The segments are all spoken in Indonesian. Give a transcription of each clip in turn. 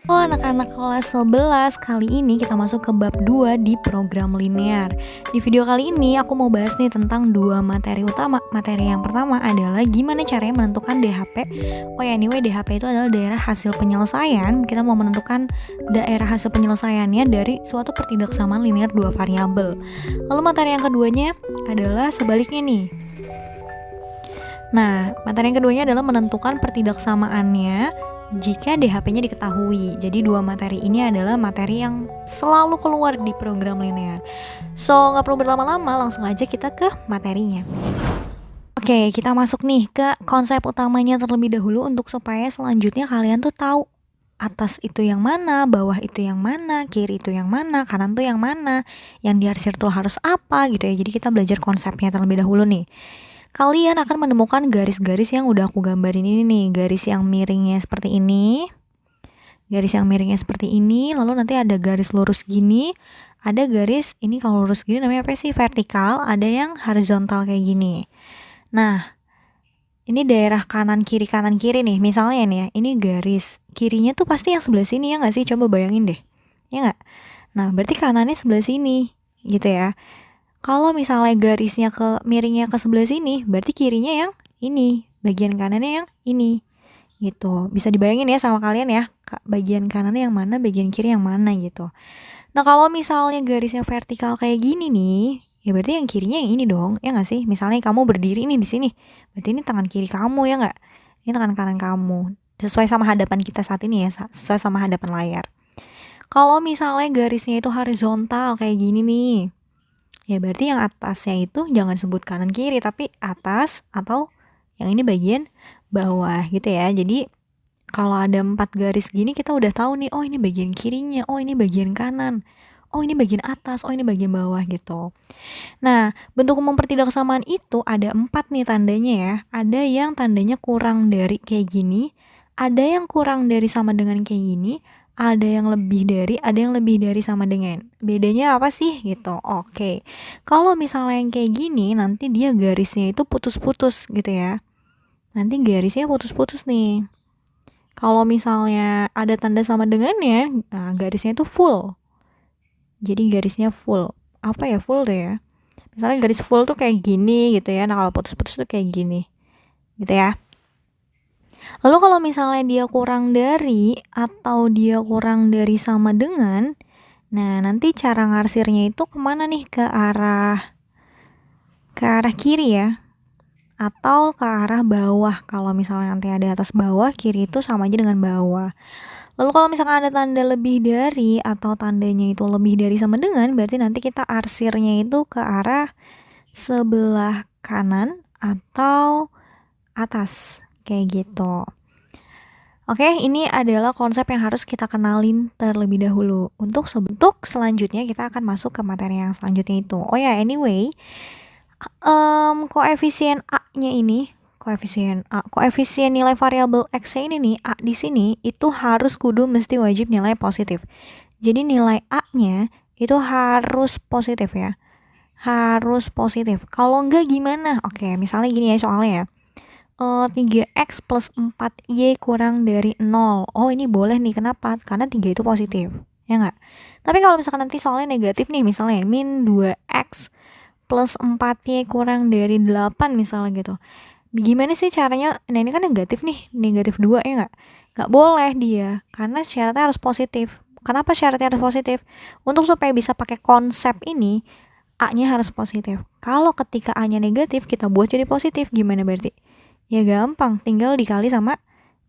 Oh, anak-anak kelas 11, kali ini kita masuk ke bab 2 di program linear. Di video kali ini aku mau bahas nih tentang dua materi utama. Materi yang pertama adalah gimana caranya menentukan DHP. Oh ya, anyway, DHP itu adalah daerah hasil penyelesaian. Kita mau menentukan daerah hasil penyelesaiannya dari suatu pertidaksamaan linear dua variabel. Lalu materi yang keduanya adalah sebaliknya nih. Nah, materi yang keduanya adalah menentukan pertidaksamaannya jika DHP-nya diketahui. Jadi dua materi ini adalah materi yang selalu keluar di program linear. So, nggak perlu berlama-lama, langsung aja kita ke materinya. Oke, kita masuk nih ke konsep utamanya terlebih dahulu untuk supaya selanjutnya kalian tuh tahu atas itu yang mana, bawah itu yang mana, kiri itu yang mana, kanan tuh yang mana, yang diarsir tuh harus apa gitu ya. Jadi kita belajar konsepnya terlebih dahulu nih. Kalian akan menemukan garis-garis yang udah aku gambarin ini nih, garis yang miringnya seperti ini, garis yang miringnya seperti ini, lalu nanti ada garis lurus gini, ada garis, ini kalau lurus gini namanya apa sih, vertikal, ada yang horizontal kayak gini. Nah, ini daerah kanan kiri nih, misalnya nih ya, ini garis, kirinya tuh pasti yang sebelah sini ya nggak sih, coba bayangin deh, ya nggak? Nah, berarti kanannya sebelah sini, gitu ya. Kalau misalnya garisnya miringnya ke sebelah sini, berarti kirinya yang ini, bagian kanannya yang ini. Gitu. Bisa dibayangin ya sama kalian ya, bagian kanannya yang mana, bagian kiri yang mana gitu. Nah, kalau misalnya garisnya vertikal kayak gini nih, ya berarti yang kirinya yang ini dong, ya nggak sih? Misalnya kamu berdiri nih di sini, berarti ini tangan kiri kamu ya nggak? Ini tangan kanan kamu. Sesuai sama hadapan kita saat ini ya, sesuai sama hadapan layar. Kalau misalnya garisnya itu horizontal kayak gini nih, ya berarti yang atasnya itu jangan sebut kanan kiri, tapi atas atau yang ini bagian bawah gitu ya. Jadi kalau ada 4 garis gini kita udah tahu nih, oh ini bagian kirinya, oh ini bagian kanan, oh ini bagian atas, oh ini bagian bawah gitu. Nah, bentuk umum pertidaksamaan itu ada 4 nih tandanya ya. Ada yang tandanya kurang dari kayak gini, ada yang kurang dari sama dengan kayak gini, ada yang lebih dari, ada yang lebih dari sama dengan. Bedanya apa sih gitu? Oke. Kalau misalnya yang kayak gini, nanti dia garisnya itu putus-putus gitu ya. Nanti garisnya putus-putus nih. Kalau misalnya ada tanda sama dengannya, nah garisnya itu full. Jadi garisnya full. Apa ya full tuh ya? Misalnya garis full tuh kayak gini gitu ya. Nah, kalau putus-putus tuh kayak gini. Gitu ya. Lalu kalau misalnya dia kurang dari atau dia kurang dari sama dengan, nah nanti cara ngarsirnya itu kemana nih? Ke arah kiri ya, atau ke arah bawah. Kalau misalnya nanti ada atas bawah, kiri itu sama aja dengan bawah. Lalu kalau misalkan ada tanda lebih dari atau tandanya itu lebih dari sama dengan, berarti nanti kita arsirnya itu ke arah sebelah kanan atau atas kayak gitu. Oke, ini adalah konsep yang harus kita kenalin terlebih dahulu. Untuk selanjutnya kita akan masuk ke materi yang selanjutnya itu. Oh ya, anyway, koefisien A-nya ini, koefisien nilai variabel X-nya ini nih, A di sini itu harus kudu mesti wajib nilai positif. Jadi nilai A-nya itu harus positif ya. Harus positif. Kalau enggak gimana? Oke, misalnya gini ya soalnya ya. 3x plus 4y kurang dari 0. Oh, ini boleh nih. Kenapa? Karena 3 itu positif. Ya nggak? Tapi kalau misalkan nanti soalnya negatif nih, misalnya min 2x plus 4y kurang dari 8 misalnya gitu. Gimana sih caranya? Nah, ini kan negatif nih. Negatif 2 ya nggak? Nggak boleh dia. Karena syaratnya harus positif. Kenapa syaratnya harus positif? Untuk supaya bisa pakai konsep ini, A-nya harus positif. Kalau ketika A-nya negatif, kita buat jadi positif. Gimana berarti? Ya gampang, tinggal dikali sama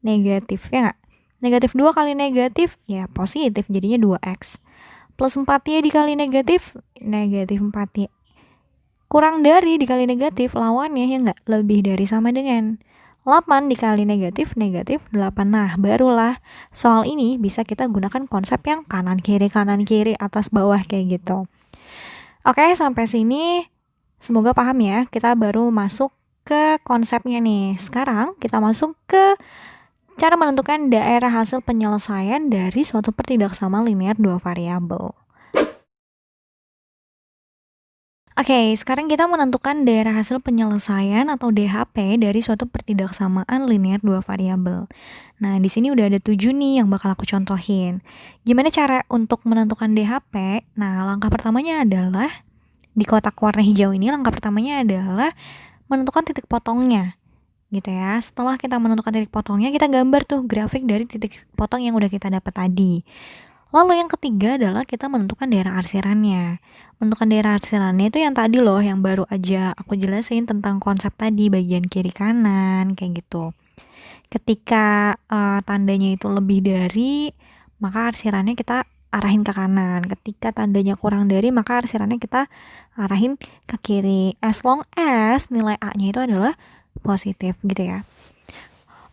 negatif, ya nggak? Negatif 2 kali negatif, ya positif, jadinya 2x. Plus 4y dikali negatif, negatif 4y. Kurang dari dikali negatif, lawannya ya nggak? Lebih dari sama dengan 8 dikali negatif, negatif 8. Nah, barulah soal ini bisa kita gunakan konsep yang kanan kiri, atas bawah kayak gitu. Oke, sampai sini semoga paham ya. Kita baru masuk ke konsepnya nih. Sekarang kita masuk ke cara menentukan daerah hasil penyelesaian dari suatu pertidaksamaan linear dua variabel. Oke, sekarang kita menentukan daerah hasil penyelesaian atau DHP dari suatu pertidaksamaan linear dua variabel. Nah, di sini udah ada 7 nih yang bakal aku contohin. Gimana cara untuk menentukan DHP? Nah, langkah pertamanya adalah di kotak warna hijau ini, langkah pertamanya adalah menentukan titik potongnya. Gitu ya. Setelah kita menentukan titik potongnya, kita gambar tuh grafik dari titik potong yang udah kita dapat tadi. Lalu yang ketiga adalah kita menentukan daerah arsirannya. Menentukan daerah arsirannya itu yang tadi loh, yang baru aja aku jelasin tentang konsep tadi, bagian kiri kanan, kayak gitu. Ketika tandanya itu lebih dari, maka arsirannya kita arahin ke kanan. Ketika tandanya kurang dari, maka arsirannya kita arahin ke kiri. As long as nilai A-nya itu adalah positif gitu ya.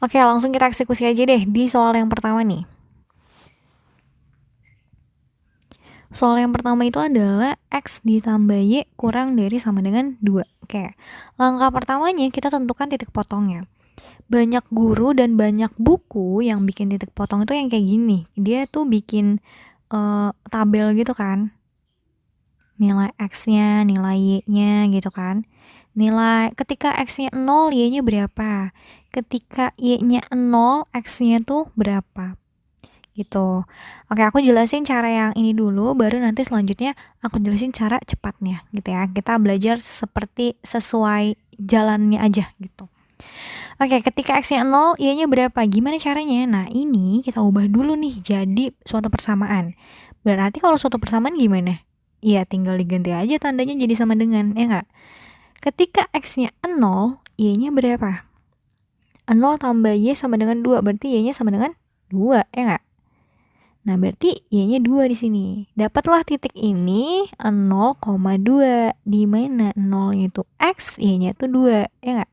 Oke, langsung kita eksekusi aja deh di soal yang pertama nih. Soal yang pertama itu adalah X ditambah Y kurang dari sama dengan 2. Oke, langkah pertamanya kita tentukan titik potongnya. Banyak guru dan banyak buku yang bikin titik potong itu yang kayak gini. Dia tuh bikin tabel gitu kan. Nilai X-nya, nilai Y-nya gitu kan. Nilai ketika X-nya 0, Y-nya berapa. Ketika Y-nya 0, X-nya tuh berapa. Gitu. Oke, aku jelasin cara yang ini dulu, baru nanti selanjutnya aku jelasin cara cepatnya gitu ya. Kita belajar seperti sesuai jalannya aja gitu. Oke, ketika X-nya 0, Y-nya berapa? Gimana caranya? Nah, ini kita ubah dulu nih jadi suatu persamaan. Berarti kalau suatu persamaan gimana? Iya, tinggal diganti aja tandanya jadi sama dengan, ya nggak? Ketika X-nya 0, Y-nya berapa? 0 tambah Y sama dengan 2, berarti Y-nya sama dengan 2, ya nggak? Nah, berarti Y-nya 2 di sini. Dapatlah titik ini 0,2. Di mana 0-nya itu X, Y-nya itu 2, ya nggak?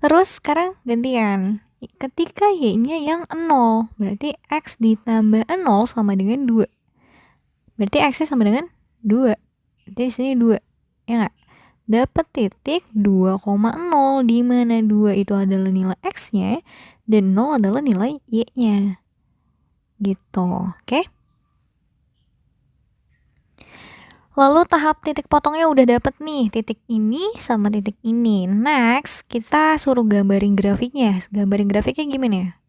Terus sekarang gantian. Ketika Y-nya yang 0, berarti X ditambah 0 sama dengan 2. Berarti X-nya sama dengan 2. Berarti di sini 2, ya nggak? Dapat titik 2,0, di mana 2 itu adalah nilai X-nya dan 0 adalah nilai Y-nya. Gitu, oke? Lalu tahap titik potongnya udah dapet nih, titik ini sama titik ini. Next, kita suruh gambarin grafiknya. Gambarin grafiknya gimana?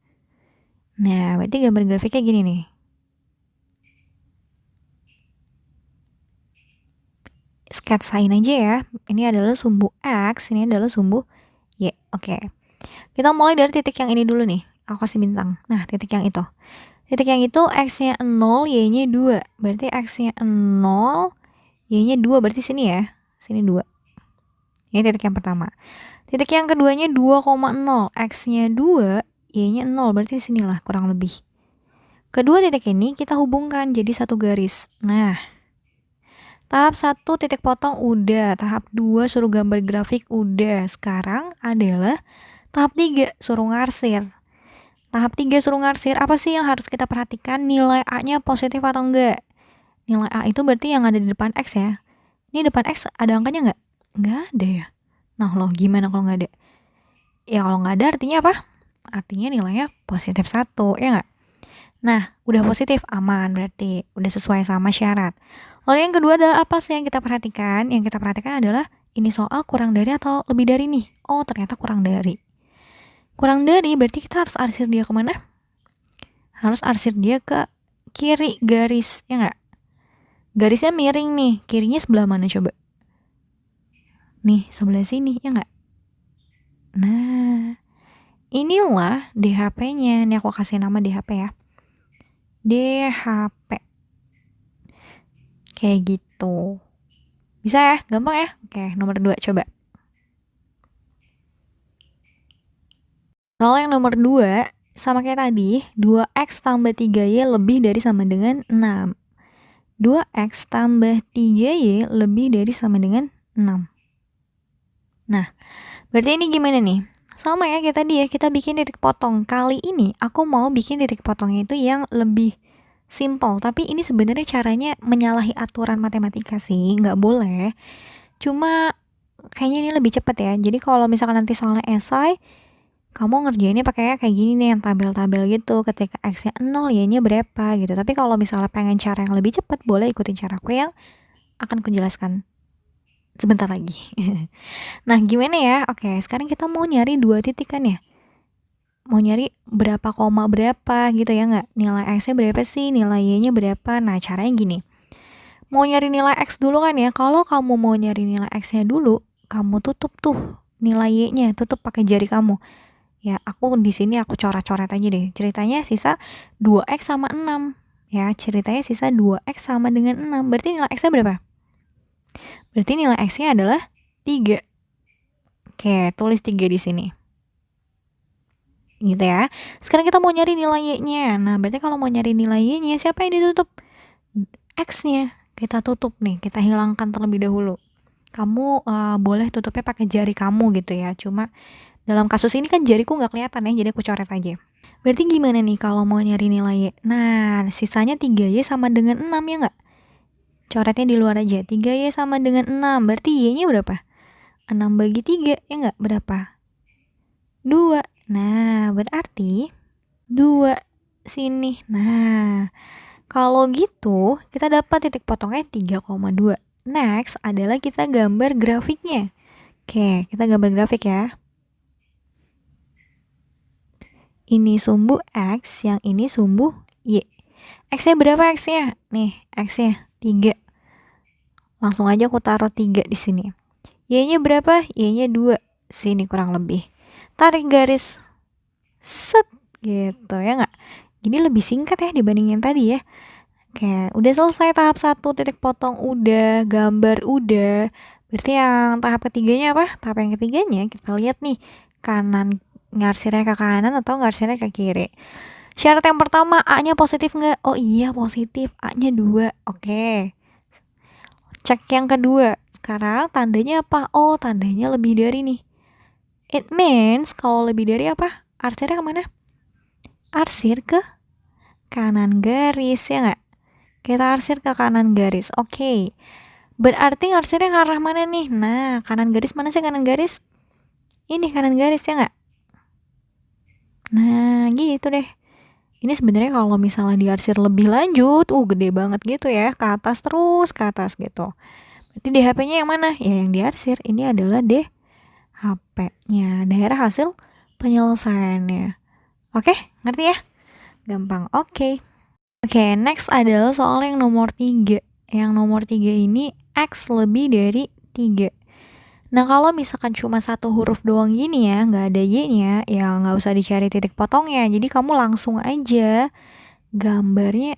Nah, berarti gambarin grafiknya gini nih. Sketsain aja ya. Ini adalah sumbu X, ini adalah sumbu Y. Oke. Kita mulai dari titik yang ini dulu nih. Aku kasih bintang. Nah, titik yang itu. Titik yang itu X-nya 0, Y-nya 2. Berarti X-nya 0, Y-nya 2. Berarti sini ya. Sini 2. Ini titik yang pertama. Titik yang keduanya 2,0. X-nya 2, Y-nya 0. Berarti sinilah kurang lebih. Kedua titik ini kita hubungkan jadi satu garis. Nah, tahap 1 titik potong udah. Tahap 2 suruh gambar grafik udah. Sekarang adalah tahap 3 suruh ngarsir. Tahap 3 suruh ngarsir, apa sih yang harus kita perhatikan? Nilai A-nya positif atau enggak? Nilai A itu berarti yang ada di depan X ya. Ini depan X ada angkanya enggak? Enggak ada ya. Nah loh, gimana kalau enggak ada? Ya kalau enggak ada artinya apa? Artinya nilainya positif 1, ya enggak? Nah, udah positif, aman berarti. Udah sesuai sama syarat. Lalu yang kedua adalah apa sih yang kita perhatikan? Yang kita perhatikan adalah ini soal kurang dari atau lebih dari nih. Oh, ternyata kurang dari. Kurang dari berarti kita harus arsir dia kemana? Harus arsir dia ke kiri garis, ya nggak? Garisnya miring nih, kirinya sebelah mana coba? Nih, sebelah sini, ya nggak? Nah, inilah DHP-nya. Nih aku kasih nama DHP ya. DHP. Kayak gitu. Bisa ya? Gampang ya? Oke, nomor 2 coba. Soal yang nomor 2, sama kayak tadi, 2x tambah 3y lebih dari sama dengan 6. 2x tambah 3y lebih dari sama dengan 6. Nah, berarti ini gimana nih? Sama ya kayak tadi ya, kita bikin titik potong. Kali ini aku mau bikin titik potongnya itu yang lebih simple. Tapi ini sebenarnya caranya menyalahi aturan matematika sih, nggak boleh. Cuma kayaknya ini lebih cepat ya. Jadi kalau misalkan nanti soalnya esai, kamu ngerjainnya pakai kayak gini nih, yang tabel-tabel gitu. Ketika X-nya 0, Y-nya berapa gitu. Tapi kalau misalnya pengen cara yang lebih cepat, boleh ikutin caraku yang akan kujelaskan sebentar lagi. Nah, gimana ya? Oke, sekarang kita mau nyari 2 titik kan ya? Mau nyari berapa koma berapa gitu ya nggak? Nilai X-nya berapa sih? Nilai Y-nya berapa? Nah, caranya gini. Mau nyari nilai X dulu kan ya? Kalau kamu mau nyari nilai X-nya dulu, kamu tutup tuh nilai Y-nya, tutup pakai jari kamu. Ya, aku di sini aku coret-coret aja deh. Ceritanya sisa 2X sama 6. Ya, ceritanya sisa 2X sama dengan 6. Berarti nilai X-nya berapa? Berarti nilai X-nya adalah 3. Oke, tulis 3 di sini. Gitu ya. Sekarang kita mau nyari nilai Y-nya. Nah, berarti kalau mau nyari nilai Y-nya, siapa yang ditutup? X-nya. Kita tutup nih, kita hilangkan terlebih dahulu. Kamu boleh tutupnya pakai jari kamu gitu ya. Cuma dalam kasus ini kan jariku nggak kelihatan ya, jadi aku coret aja. Berarti gimana nih kalau mau nyari nilai Y? Nah, sisanya 3Y sama dengan 6 ya nggak? Coretnya di luar aja. 3Y sama dengan 6. Berarti Y-nya berapa? 6 bagi 3 ya nggak? Berapa? 2. Nah, berarti 2 sini. Nah, kalau gitu kita dapat titik potongnya 3,2. Next adalah kita gambar grafiknya. Oke, kita gambar grafik ya. Ini sumbu X, yang ini sumbu Y. X-nya berapa X-nya? Nih, X-nya 3. Langsung aja aku taruh 3 di sini. Y-nya berapa? Y-nya 2. Sini kurang lebih. Tarik garis. Set gitu ya nggak? Jadi lebih singkat ya dibandingin tadi ya. Oke, udah selesai tahap 1, titik potong udah, gambar udah. Berarti yang tahap ketiganya apa? Tahap yang ketiganya kita lihat nih, kanan ngarsirnya ke kanan atau ngarsirnya ke kiri. Syarat yang pertama, A-nya positif nggak? Oh iya positif, A-nya 2. Oke. Cek yang kedua. Sekarang tandanya apa? Oh, tandanya lebih dari nih. It means kalau lebih dari apa? Arsirnya kemana? Arsir ke kanan garis ya nggak? Kita arsir ke kanan garis. Oke. Berarti arsirnya ke arah mana nih? Nah, kanan garis mana sih kanan garis? Ini kanan garis ya nggak? Nah, gitu deh. Ini sebenarnya kalau misalnya diarsir lebih lanjut, gede banget gitu ya, ke atas terus ke atas gitu. Berarti DHP-nya yang mana? Ya yang diarsir. Ini adalah DHP-nya, daerah hasil penyelesaiannya. Oke, ngerti ya? Gampang. Oke. Oke, next adalah soal yang nomor 3. Yang nomor 3 ini X lebih dari 3. Nah, kalau misalkan cuma satu huruf doang gini ya, nggak ada Y-nya, ya nggak usah dicari titik potongnya. Jadi kamu langsung aja gambarnya,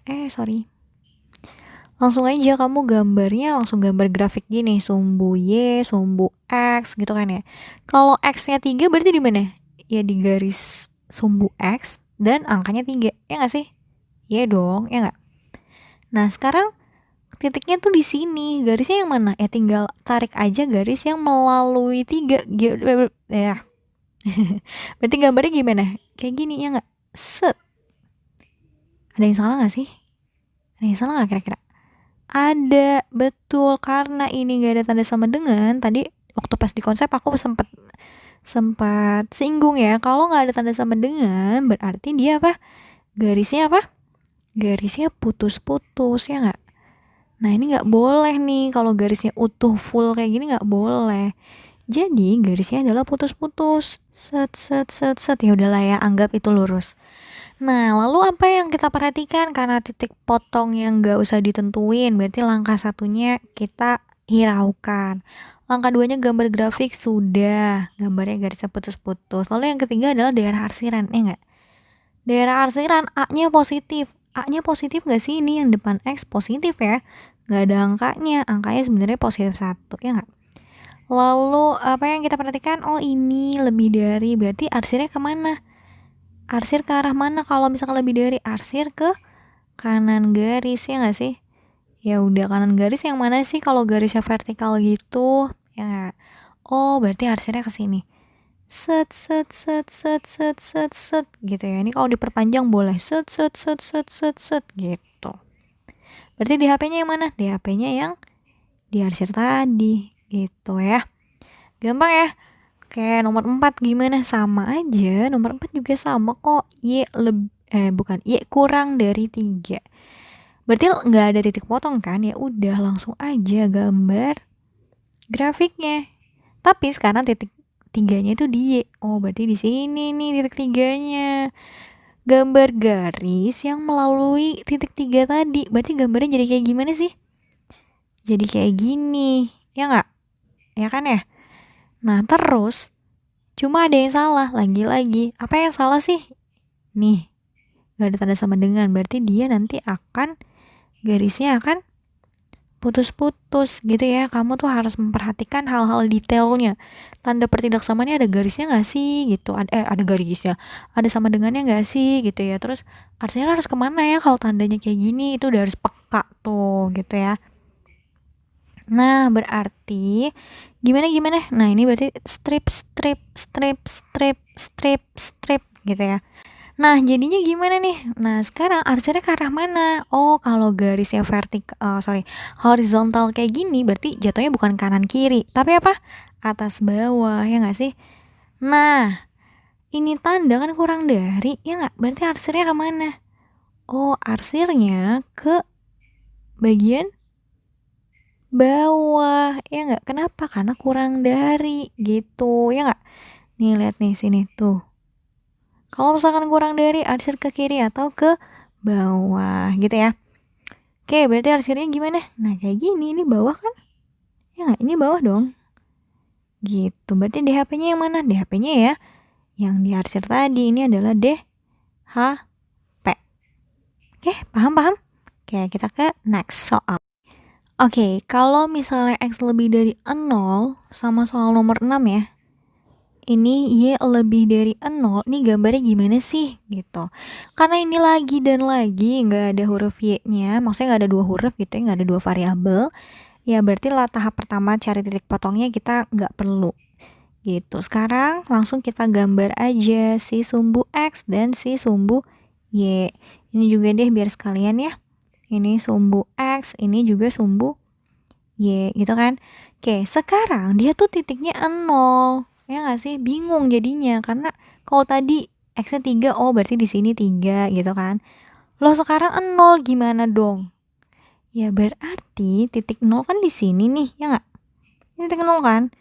langsung aja kamu gambarnya, langsung gambar grafik gini, sumbu Y, sumbu X gitu kan ya. Kalau X-nya 3 berarti di mana? Ya di garis sumbu X dan angkanya 3, ya nggak sih? Ya dong, ya nggak? Nah, sekarang titiknya tuh di sini. Garisnya yang mana? Ya tinggal tarik aja garis yang melalui 3. Ya. Berarti gambarnya gimana? Kayak gini ya nggak? Set. Ada yang salah nggak sih? Ada yang salah nggak kira-kira? Ada, betul. Karena ini nggak ada tanda sama dengan. Tadi waktu pas di konsep aku sempat singgung ya. Kalau nggak ada tanda sama dengan, berarti dia apa? Garisnya apa? Garisnya putus-putus ya nggak? Nah, ini nggak boleh nih, kalau garisnya utuh full kayak gini nggak boleh. Jadi garisnya adalah putus-putus. Set set set set. Ya udahlah ya, anggap itu lurus. Nah, lalu apa yang kita perhatikan? Karena titik potong yang nggak usah ditentuin, berarti langkah satunya kita hiraukan. Langkah duanya gambar grafik sudah, gambarnya garisnya putus-putus. Lalu yang ketiga adalah daerah arsiran, ya nggak? Daerah arsiran A-nya positif. A-nya positif nggak sih? Ini yang depan X positif ya. Nggak ada angkanya sebenarnya positif 1, ya nggak? Lalu apa yang kita perhatikan? Oh, ini lebih dari, berarti arsirnya kemana? Arsir ke arah mana kalau misalkan lebih dari? Arsir ke kanan garis, ya nggak sih? Ya udah, kanan garis yang mana sih kalau garisnya vertikal gitu? Ya nggak? Oh, berarti arsirnya ke sini. Set set set set set set set gitu ya. Ini kalau diperpanjang boleh set set set set set set gitu. Berarti DHP-nya yang mana? DHP-nya yang diarsir tadi gitu ya. Gampang ya. Oke, nomor 4 gimana? Sama aja. Nomor 4 juga sama kok. Y kurang dari 3. Berarti nggak ada titik potong kan? Ya udah, langsung aja gambar grafiknya. Tapi sekarang titik tiganya itu di Y. Oh, berarti di sini nih titik tiganya. Gambar garis yang melalui titik 3 tadi. Berarti gambarnya jadi kayak gimana sih? Jadi kayak gini. Ya nggak? Ya kan ya? Nah, terus cuma ada yang salah. Lagi-lagi. Apa yang salah sih? Nih. Gak ada tanda sama dengan. Berarti dia nanti akan garisnya akan putus-putus gitu ya. Kamu tuh harus memperhatikan hal-hal detailnya. Tanda pertidaksamaannya ada garisnya gak sih gitu. Ada garisnya, ada sama dengannya gak sih gitu ya. Terus artinya harus kemana ya kalau tandanya kayak gini. Itu udah harus peka tuh gitu ya. Nah, berarti gimana? Nah, ini berarti strip gitu ya. Nah, jadinya gimana nih? Nah, sekarang arsirnya ke arah mana? Oh, kalau garisnya horizontal kayak gini berarti jatuhnya bukan kanan kiri, tapi apa? Atas bawah, ya nggak sih? Nah, ini tanda kan kurang dari, ya nggak? Berarti arsirnya ke mana? Oh, arsirnya ke bagian bawah, ya nggak? Kenapa? Karena kurang dari, gitu, ya nggak? Nih, lihat nih, sini, tuh. Kalau misalkan kurang dari, arsir ke kiri atau ke bawah gitu ya. Oke, berarti arsirnya gimana? Nah, kayak gini, ini bawah kan? Ya nggak? Ini bawah dong. Gitu, berarti DHP-nya yang mana? DHP-nya ya, yang di arsir tadi, ini adalah DHP. Oke, paham? Oke, kita ke next soal. Oke, kalau misalnya X lebih dari 0 sama soal nomor 6 ya, ini Y lebih dari 0, ini gambarnya gimana sih gitu. Karena ini lagi dan lagi nggak ada huruf Y-nya, maksudnya nggak ada 2 huruf gitu ya, nggak ada 2 variabel, ya berarti lah tahap pertama cari titik potongnya kita nggak perlu gitu. Sekarang langsung kita gambar aja si sumbu X dan si sumbu Y. Ini juga deh biar sekalian ya, ini sumbu X, ini juga sumbu Y gitu kan. Oke, sekarang dia tuh titiknya 0. Ya nggak sih? Bingung jadinya karena kalau tadi X-nya 3, oh berarti di sini 3 gitu kan. Loh, sekarang 0 gimana dong? Ya berarti titik 0 kan di sini nih, ya nggak? Ini titik 0 kan?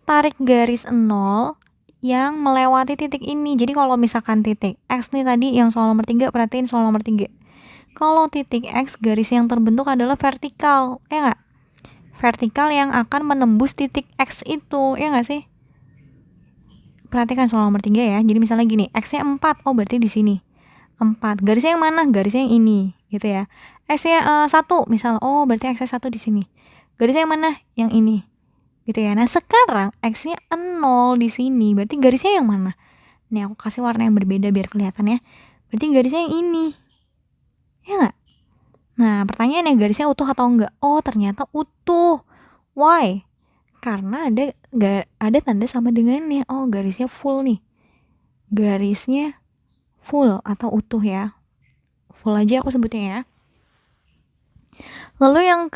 Tarik garis 0 yang melewati titik ini. Jadi kalau misalkan titik X nih tadi yang soal nomor 3, perhatiin soal nomor 3. Kalau titik X, garis yang terbentuk adalah vertikal, ya nggak? Vertikal yang akan menembus titik X itu, ya nggak sih? Perhatikan soal nomor 3 ya. Jadi misalnya gini, X-nya 4, oh berarti di sini 4. Garisnya yang mana? Garisnya yang ini, gitu ya. X-nya 1, misal, oh berarti X-nya 1 di sini. Garisnya yang mana? Yang ini, gitu ya. Nah, sekarang X-nya 0 di sini, berarti garisnya yang mana? Nih, aku kasih warna yang berbeda biar kelihatan ya. Berarti garisnya yang ini, ya nggak? Nah, pertanyaannya garisnya utuh atau enggak? Oh, ternyata utuh. Why? Karena ada tanda sama dengannya. Oh, garisnya full nih. Garisnya full atau utuh ya. Full aja aku sebutnya ya. Lalu yang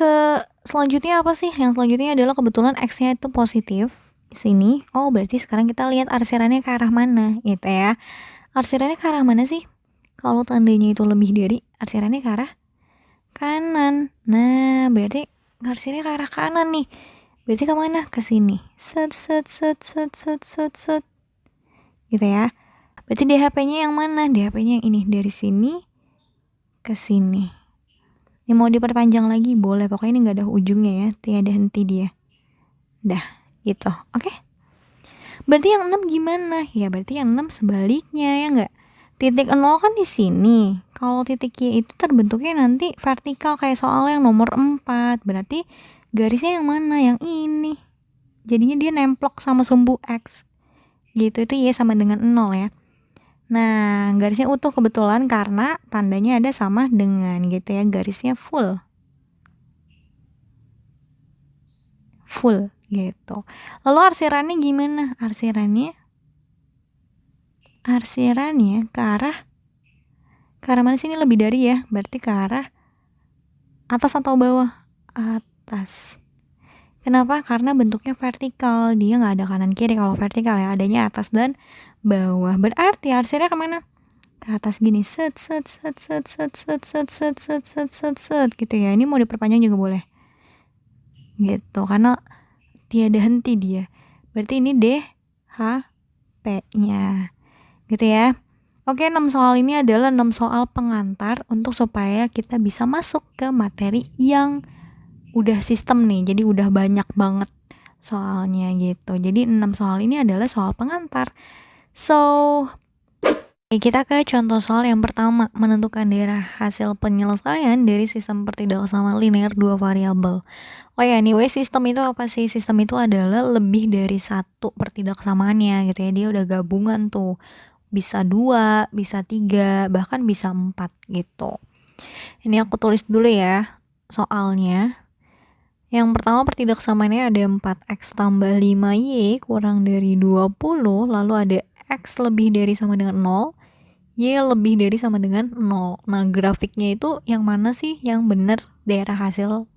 selanjutnya apa sih? Yang selanjutnya adalah kebetulan X-nya itu positif di sini. Oh, berarti sekarang kita lihat arsirannya ke arah mana gitu ya. Arsirannya ke arah mana sih? Kalau tandanya itu lebih dari, arsirannya ke arah kanan. Nah, berarti arsirannya ke arah kanan nih. Berarti kemana? Ke sini. Set. Gitu ya. Berarti DHP-nya yang mana? DHP-nya yang ini. Dari sini ke sini. Ini mau diperpanjang lagi? Boleh. Pokoknya ini gak ada ujungnya ya. Tiada henti dia. Dah. Gitu. Oke. Berarti yang 6 gimana? Ya berarti yang 6 sebaliknya ya nggak? Titik 0 kan di sini. Kalau titik Y itu terbentuknya nanti vertikal kayak soal yang nomor 4. Berarti garisnya yang mana? Yang ini. Jadinya dia nemplok sama sumbu X. Gitu, itu Y sama dengan 0 ya. Nah, garisnya utuh kebetulan karena tandanya ada sama dengan gitu ya. Garisnya full gitu. Lalu arsirannya gimana? Arsirannya ke arah mana sih? Ini lebih dari ya. Berarti ke arah atas atau bawah? Atas. Kenapa? Karena bentuknya vertikal. Dia nggak ada kanan kiri kalau vertikal ya. Adanya atas dan bawah. Berarti arsirnya kemana? Ke atas gini. Set gitu ya. Ini mau diperpanjang juga boleh. Gitu. Karena tiada henti dia. Berarti ini DHP-nya. Gitu ya. Oke, 6 soal ini adalah 6 soal pengantar untuk supaya kita bisa masuk ke materi yang udah sistem nih. Jadi udah banyak banget soalnya gitu. Jadi 6 soal ini adalah soal pengantar. So, kita ke contoh soal yang pertama, menentukan daerah hasil penyelesaian dari sistem pertidaksamaan linear dua variabel. Oh ya, anyway, sistem itu apa sih? Sistem itu adalah lebih dari satu pertidaksamaannya gitu ya. Dia udah gabungan tuh. Bisa 2, bisa 3, bahkan bisa 4 gitu. Ini aku tulis dulu ya soalnya. Yang pertama pertidaksamaannya ada 4x tambah 5y kurang dari 20, lalu ada x lebih dari sama dengan 0, y lebih dari sama dengan 0. Nah, grafiknya itu yang mana sih yang benar daerah hasil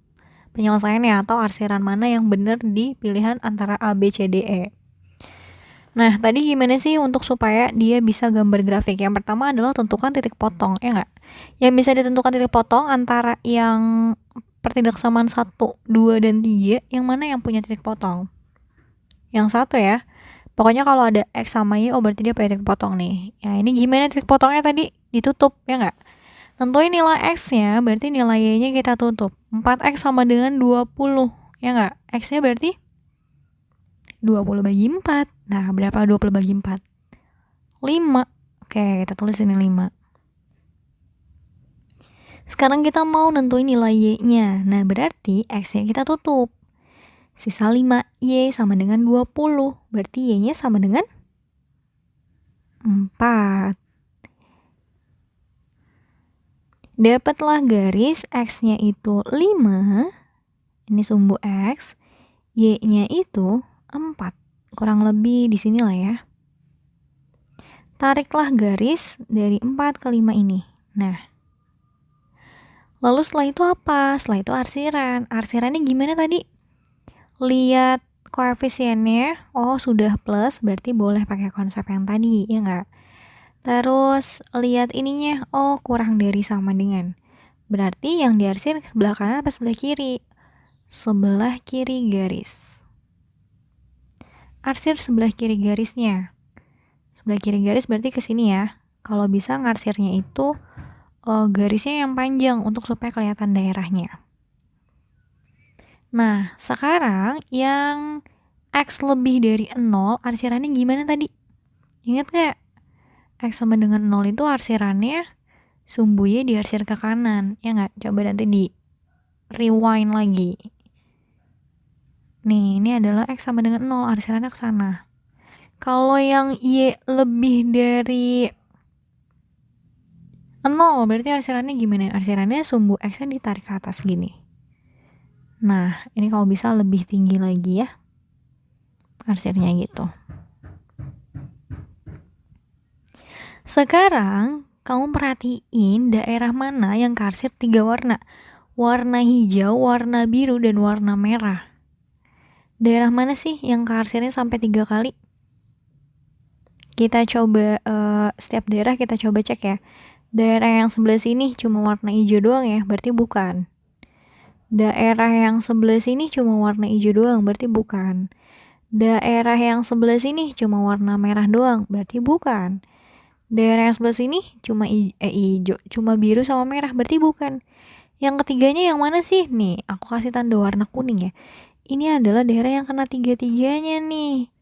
penyelesaiannya, atau arsiran mana yang benar di pilihan antara A, B, C, D, E. Nah, tadi gimana sih untuk supaya dia bisa gambar grafik? Yang pertama adalah tentukan titik potong, ya nggak? Yang bisa ditentukan titik potong antara yang pertidaksamaan 1, 2, dan 3, yang mana yang punya titik potong? Yang 1 ya. Pokoknya kalau ada X sama Y, oh berarti dia punya titik potong nih. Ya, ini gimana titik potongnya tadi? Ditutup, ya nggak? Tentuin nilai X-nya, berarti nilai Y-nya kita tutup. 4X sama dengan 20, ya nggak? X-nya berarti 20 bagi 4. Nah, berapa 20 bagi 4? 5. Oke, kita tulis ini 5. Sekarang kita mau nentuin nilai Y-nya. Nah, berarti X-nya kita tutup. Sisa 5, Y sama dengan 20. Berarti Y-nya sama dengan 4. Dapatlah garis X-nya itu 5. Ini sumbu X. Y-nya itu 4. Kurang lebih di sini lah ya. Tariklah garis dari 4 ke 5 ini. Nah, lalu setelah itu apa? Setelah itu arsiran. Arsirannya gimana tadi? Lihat koefisiennya, oh sudah plus, berarti boleh pakai konsep yang tadi, ya nggak? Terus lihat ininya, oh kurang dari sama dengan. Berarti yang diarsir sebelah kanan apa sebelah kiri? Sebelah kiri garis. Arsir sebelah kiri garisnya. Sebelah kiri garis berarti ke sini ya. Kalau bisa ngarsirnya itu garisnya yang panjang untuk supaya kelihatan daerahnya. Nah, sekarang yang X lebih dari 0, arsirannya gimana tadi? Ingat gak? X sama dengan 0 itu arsirannya sumbu Y diarsir ke kanan. Ya nggak? Coba nanti di rewind lagi. Nih, ini adalah X sama dengan 0, arsirannya ke sana. Kalau yang Y lebih dari 0, berarti arsirannya gimana? Arsirannya sumbu X-nya ditarik ke atas gini. Nah, ini kalau bisa lebih tinggi lagi ya arsirnya gitu. Sekarang kamu perhatiin daerah mana yang kearsir 3 warna. Warna hijau, warna biru, dan warna merah. Daerah mana sih yang kearsirnya sampai 3 kali? Kita coba, setiap daerah kita coba cek ya. Daerah yang sebelah sini cuma warna hijau doang ya, berarti bukan. Daerah yang sebelah sini cuma warna hijau doang, berarti bukan. Daerah yang sebelah sini cuma warna merah doang, berarti bukan. Daerah yang sebelah sini cuma hijau, cuma biru sama merah, berarti bukan. Yang ketiganya yang mana sih? Nih, aku kasih tanda warna kuning ya. Ini adalah daerah yang kena tiga-tiganya nih.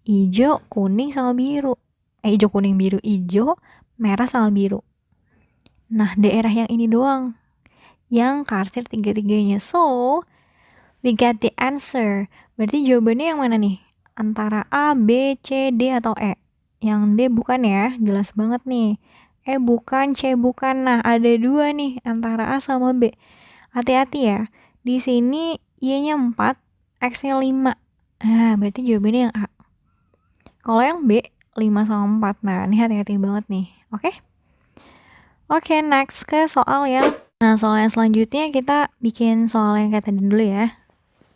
Hijau, kuning, sama biru. Hijau, kuning, biru, hijau, merah, sama biru. Nah, daerah yang ini doang yang kearsir tiga-tiganya. So, we get the answer. Berarti jawabannya yang mana nih? Antara A, B, C, D, atau E? Yang D bukan ya, jelas banget nih. E bukan, C bukan. Nah, ada 2 nih antara A sama B. Hati-hati ya. Di sini Y-nya 4, X-nya 5. Nah, berarti jawabannya yang A. Kalau yang B, 5 sama 4. Nah, ini hati-hati banget nih. Oke? Oke, next ke soal yang... Nah, soal yang selanjutnya kita bikin soal yang kayak tadi dulu ya.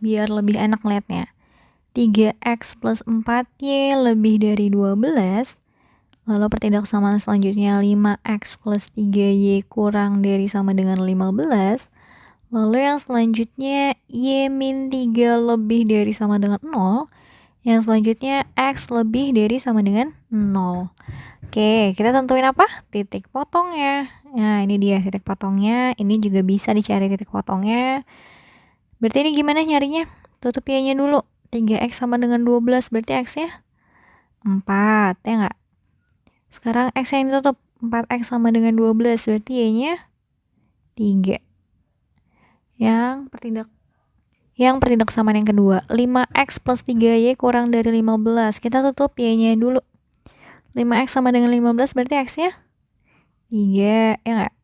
Biar lebih enak liatnya. 3x plus 4y lebih dari 12. Lalu pertidaksamaan selanjutnya 5x plus 3y kurang dari sama dengan 15. Lalu yang selanjutnya Y-3 lebih dari sama dengan 0. Yang selanjutnya X lebih dari sama dengan 0. Oke, kita tentuin apa? Titik potongnya. Nah, ini dia titik potongnya. Ini juga bisa dicari titik potongnya. Berarti ini gimana nyarinya? Tutup Y-nya dulu. 3X sama dengan 12, berarti X-nya 4, ya nggak? Sekarang X yang ditutup, 4X sama dengan 12, berarti Y-nya 3. Yang pertindak samaan yang kedua, 5X plus 3Y kurang dari 15. Kita tutup Y-nya dulu. 5X sama dengan 15, berarti X-nya 3, ya nggak?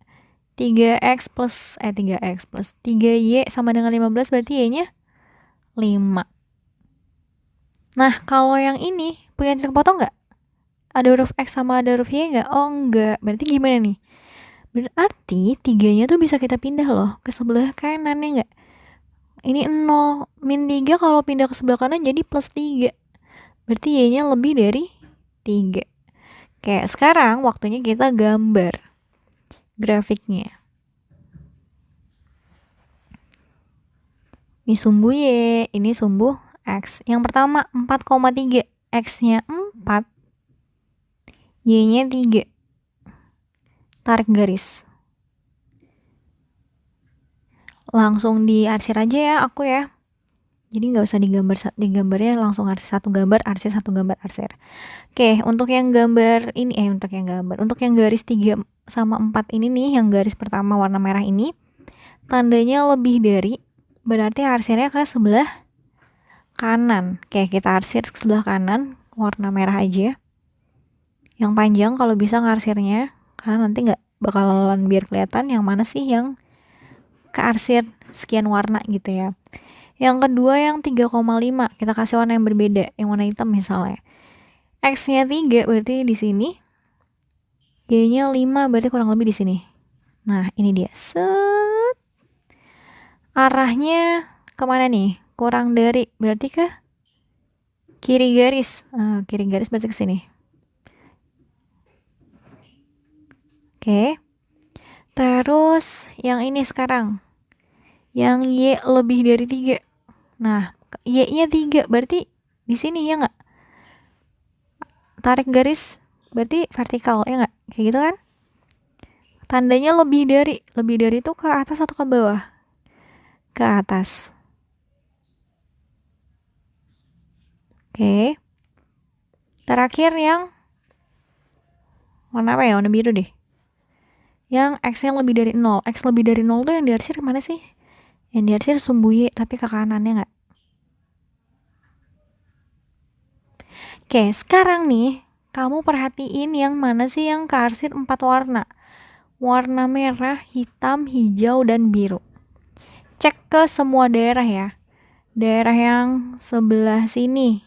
3X plus 3Y sama dengan 15, berarti Y-nya 5. Nah, kalau yang ini punya titik potong nggak? Ada huruf X sama ada huruf Y nggak? Oh, nggak. Berarti gimana nih? Berarti 3-nya tuh bisa kita pindah loh ke sebelah kanan, ya nggak? Ini 0. Min 3 kalau pindah ke sebelah kanan jadi plus 3. Berarti Y-nya lebih dari 3. Oke, sekarang waktunya kita gambar grafiknya. Ini sumbu Y, ini sumbu X. Yang pertama 4,3. X-nya 4. Y-nya 3. Tarik garis. Langsung diarsir aja ya aku ya. Jadi nggak usah digambarnya langsung arsir satu gambar, arsir satu gambar, arsir. Oke, untuk yang gambar ini untuk yang garis 3 sama 4 ini nih, yang garis pertama warna merah ini, tandanya lebih dari, berarti arsirnya ke sebelah kanan. Oke, kita arsir ke sebelah kanan, warna merah aja. Yang panjang kalau bisa ngarsirnya, karena nanti nggak bakalan biar kelihatan yang mana sih yang kearsir sekian warna gitu ya. Yang kedua yang 3,5, kita kasih warna yang berbeda, yang warna hitam misalnya. X-nya 3 berarti di sini. Y-nya 5 berarti kurang lebih di sini. Nah, ini dia. Set. Arahnya kemana nih? Kurang dari, berarti ke kiri garis. Kiri garis berarti ke sini. Oke. Terus yang ini sekarang. Yang Y lebih dari 3. Nah, Y-nya 3 berarti di sini ya nggak? Tarik garis berarti vertikal ya nggak? Kayak gitu kan? Tandanya lebih dari itu ke atas atau ke bawah? Ke atas. Oke. Terakhir yang warna apa ya? Warna biru deh. Yang X-nya lebih dari 0. X lebih dari 0 tuh yang diarsir kemana sih? Yang diarsir sumbu Y tapi ke kanannya nggak? Oke, sekarang nih kamu perhatiin yang mana sih yang kearsir 4 warna. Warna merah, hitam, hijau, dan biru. Cek ke semua daerah ya. Daerah yang sebelah sini.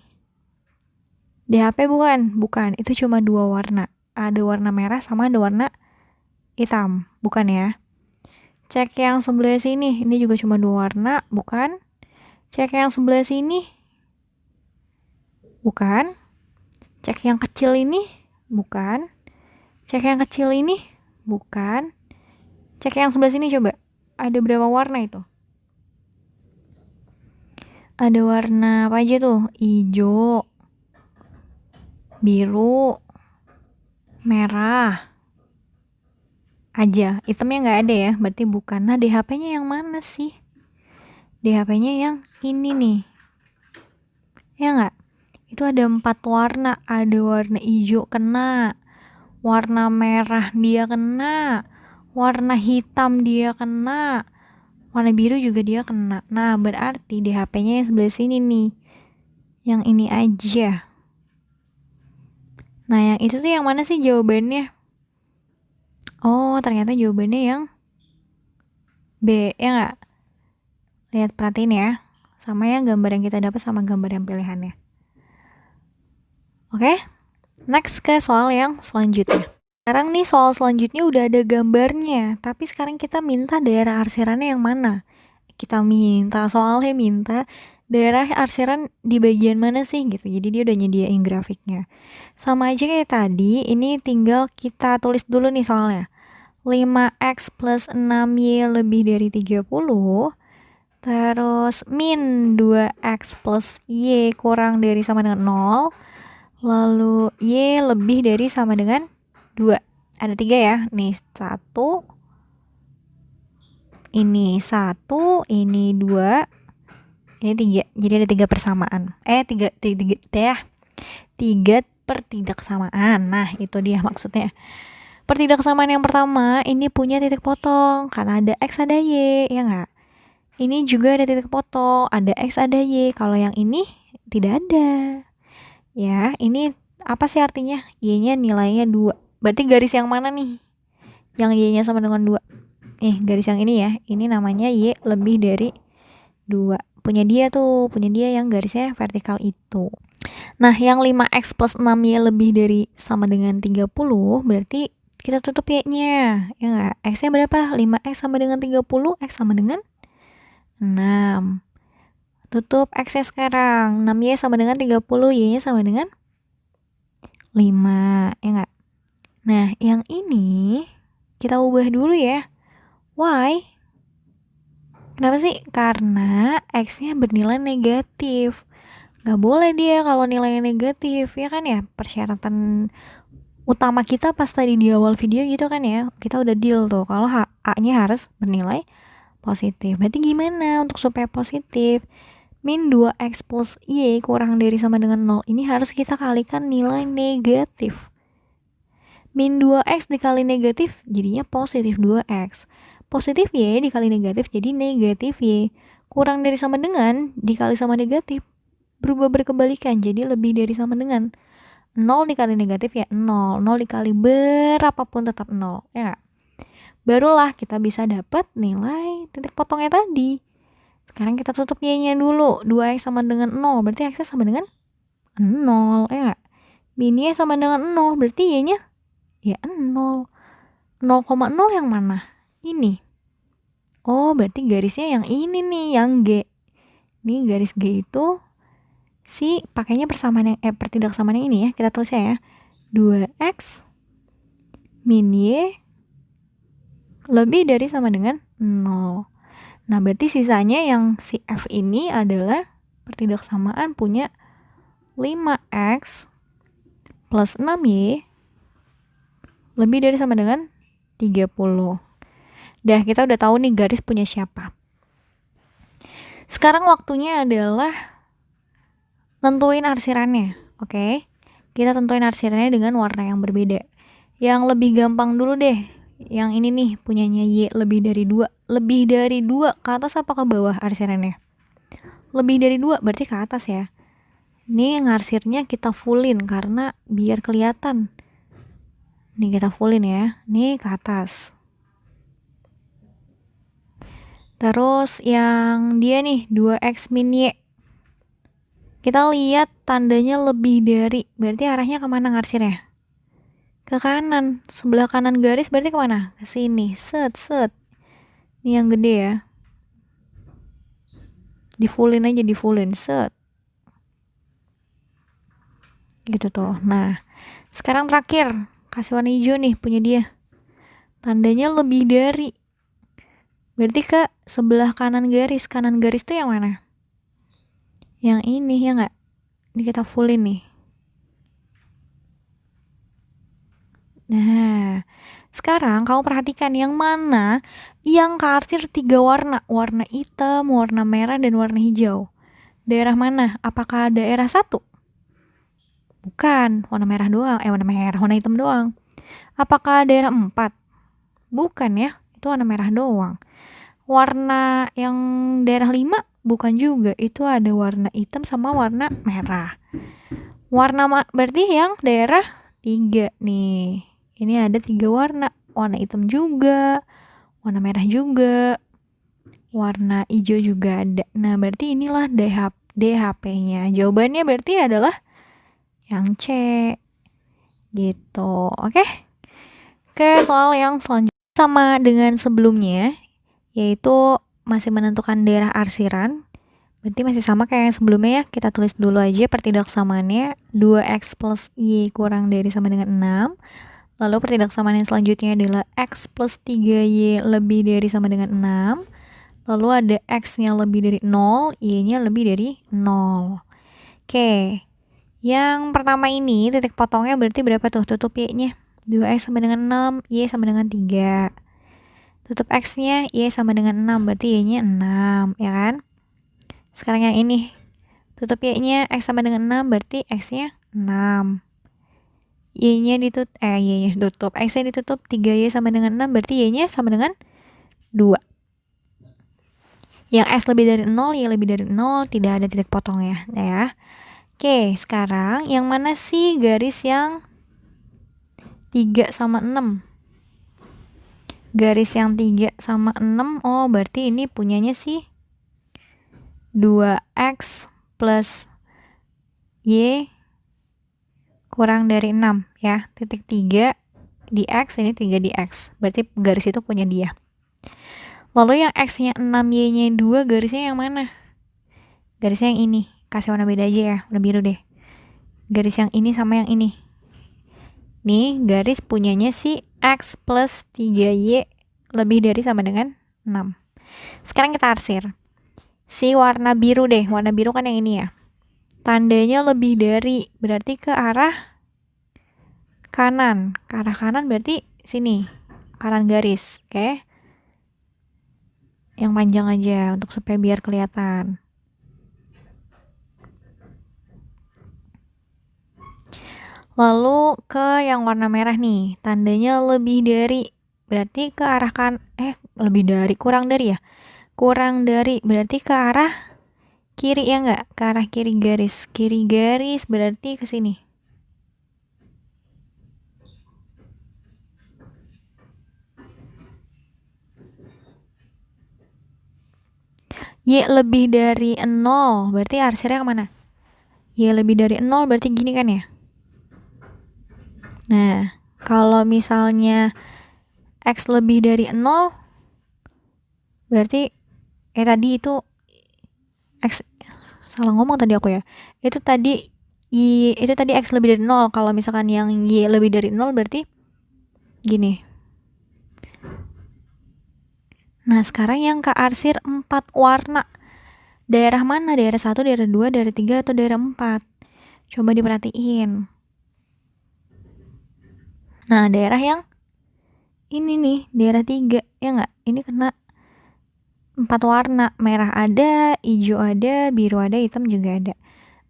DHP bukan. Itu cuma 2 warna. Ada warna merah sama ada warna hitam. Bukan ya. Cek yang sebelah sini. Ini juga cuma 2 warna. Bukan. Cek yang sebelah sini. Bukan. Cek yang kecil ini. Bukan. Cek yang kecil ini. Bukan. Cek yang sebelah sini coba. Ada berapa warna itu? Ada warna apa aja tuh? Hijau, biru, merah aja. Hitamnya nggak ada ya, berarti bukan. Nah, DHP-nya yang mana sih? DHP-nya yang ini nih. Ya nggak? Itu ada 4 warna. Ada warna hijau kena, warna merah dia kena, warna hitam dia kena, warna biru juga dia kena. Nah, berarti DHP-nya yang sebelah sini nih. Yang ini aja. Nah, yang itu tuh yang mana sih jawabannya? Oh, ternyata jawabannya yang B, ya nggak? Lihat, perhatiin ya. Sama yang gambar yang kita dapat sama gambar yang pilihannya. Oke? Next ke soal yang selanjutnya. Sekarang nih soal selanjutnya udah ada gambarnya. Tapi sekarang kita minta daerah arsirannya yang mana? Soalnya minta daerah arsiran di bagian mana sih gitu. Jadi dia udah nyediain grafiknya. Sama aja kayak tadi, ini tinggal kita tulis dulu nih soalnya. 5x plus 6y lebih dari 30, terus min 2x plus y kurang dari sama dengan 0, lalu y lebih dari sama dengan 2. Ada 3 ya, nih 1, ini 1, ini 2, ini 3. Jadi ada 3 persamaan. 3 pertidaksamaan. Nah, itu dia maksudnya. Pertidaksamaan yang pertama, ini punya titik potong karena ada x ada y, ya nggak? Ini juga ada titik potong, ada x ada y. Kalau yang ini tidak ada. Ya, ini apa sih artinya? Y-nya nilainya 2. Berarti garis yang mana nih? Yang y-nya sama dengan 2. Garis yang ini ya. Ini namanya y lebih dari 2. Punya dia yang garisnya vertikal itu. Nah, yang 5x plus 6y lebih dari sama dengan 30, berarti kita tutup y-nya. Ya nggak? X-nya berapa? 5x sama dengan 30, x sama dengan 6. Tutup x-nya sekarang. 6y sama dengan 30, y-nya sama dengan 5. Ya nggak? Nah, yang ini kita ubah dulu ya. Why? Kenapa sih? Karena x-nya bernilai negatif. Gak boleh dia kalau nilainya negatif, ya kan ya? Persyaratan utama kita pas tadi di awal video gitu kan ya, kita udah deal tuh kalau A-nya harus bernilai positif. Berarti gimana untuk supaya positif? Min 2x plus y kurang dari sama dengan 0 ini harus kita kalikan nilai negatif. Min 2x dikali negatif jadinya positif 2x. Positif y dikali negatif jadi negatif y. Kurang dari sama dengan dikali sama negatif berubah berkebalikan jadi lebih dari sama dengan 0 dikali negatif ya 0 dikali berapapun tetap 0, ya gak? Barulah kita bisa dapat nilai titik potongnya tadi. Sekarang kita tutup y-nya dulu. 2x sama dengan 0 berarti x sama dengan 0, ya gak? Min y sama dengan 0 berarti y-nya ya 0. 0,0 yang mana? Ini. Oh, berarti garisnya yang ini nih, yang G. Ini garis G itu pakainya persamaan yang pertidaksamaan yang ini ya. Kita tulisnya ya. 2x min y lebih dari sama dengan 0. Nah, berarti sisanya yang si F ini adalah pertidaksamaan punya 5x plus 6y lebih dari sama dengan 30. Dah, kita udah tahu nih garis punya siapa. Sekarang waktunya adalah nentuin arsirannya, oke? Kita tentuin arsirannya dengan warna yang berbeda. Yang lebih gampang dulu deh. Yang ini nih punyanya y lebih dari 2. Lebih dari 2 ke atas apa ke bawah arsirannya? Lebih dari 2 berarti ke atas ya. Ini ngarsirnya kita fullin karena biar kelihatan. Nih kita fullin ya. Nih ke atas. Terus yang dia nih 2x min y. Kita lihat tandanya lebih dari, berarti arahnya kemana ngarsirnya? Ke kanan, sebelah kanan garis berarti kemana? Ke sini, set. Ini yang gede ya. Di fullin aja, set. Gitu tuh. Nah, sekarang terakhir, kasih warna hijau nih punya dia. Tandanya lebih dari. Berarti ke sebelah kanan garis tuh yang mana? Yang ini ya nggak? Ini kita fullin nih. Nah, sekarang kamu perhatikan yang mana yang kearsir 3 warna. Warna hitam, warna merah, dan warna hijau. Daerah mana? Apakah daerah 1? Bukan, warna hitam doang. Apakah daerah 4? Bukan ya, itu warna merah doang. Warna yang daerah 5? Bukan juga, itu ada warna hitam sama warna merah. Berarti yang daerah 3 nih. Ini ada 3 warna. Warna hitam juga, warna merah juga, warna hijau juga ada. Nah, berarti inilah DHP-nya. Jawabannya berarti adalah yang C. Gitu. Oke? Oke, soal yang selanjutnya sama dengan sebelumnya, yaitu masih menentukan daerah arsiran. Berarti masih sama kayak yang sebelumnya ya. Kita tulis dulu aja pertidaksamaannya. 2x plus y kurang dari sama dengan 6 Lalu pertidaksamaan yang selanjutnya adalah X plus 3Y lebih dari sama dengan 6. Lalu ada X-nya lebih dari 0, Y-nya lebih dari 0. Oke, yang pertama ini titik potongnya berarti berapa tuh? Tutup Y-nya. 2X sama dengan 6, Y sama dengan 3. Tutup X-nya, Y sama dengan 6, berarti Y-nya 6, ya kan? Sekarang yang ini, tutup Y-nya, X sama dengan 6, berarti X-nya 6. Y-nya ditutup, X-nya ditutup, 3Y sama dengan 6, berarti Y-nya sama dengan 2. Yang X lebih dari 0, Y lebih dari 0, tidak ada titik potongnya, ya. Oke, sekarang yang mana sih garis yang 3 sama 6? Garis yang 3 sama 6, oh berarti ini punyanya sih 2X plus Y kurang dari 6, ya. Titik 3 di X, ini 3 di X. Berarti garis itu punya dia. Lalu yang X-nya 6, Y-nya 2, garisnya yang mana? Garisnya yang ini. Kasih warna beda aja ya, warna biru deh. Garis yang ini sama yang ini. Nih, garis punyanya si X plus 3Y lebih dari sama dengan 6. Sekarang kita arsir. Si warna biru deh, warna biru kan yang ini ya. Tandanya lebih dari, berarti ke arah kanan. Ke arah kanan berarti sini, kanan garis, oke? Yang panjang aja untuk supaya biar kelihatan. Lalu ke yang warna merah nih, tandanya lebih dari, berarti ke arah lebih dari, kurang dari ya? Kurang dari, berarti ke arah kiri ya enggak? Ke arah kiri garis. Kiri garis berarti ke sini. Y lebih dari 0, berarti arsirnya kemana? Y lebih dari 0 berarti gini kan ya? Nah, kalau misalnya X lebih dari 0, berarti tadi itu X, salah ngomong tadi aku ya. Itu tadi X lebih dari 0. Kalau misalkan yang Y lebih dari 0 berarti gini. Nah, sekarang yang ke arsir 4 warna. Daerah mana? Daerah 1, daerah 2, daerah 3, atau daerah 4? Coba diperhatiin. Nah, daerah yang ini nih, daerah 3, ya nggak? Ini kena 4 warna. Merah ada, hijau ada, biru ada, hitam juga ada.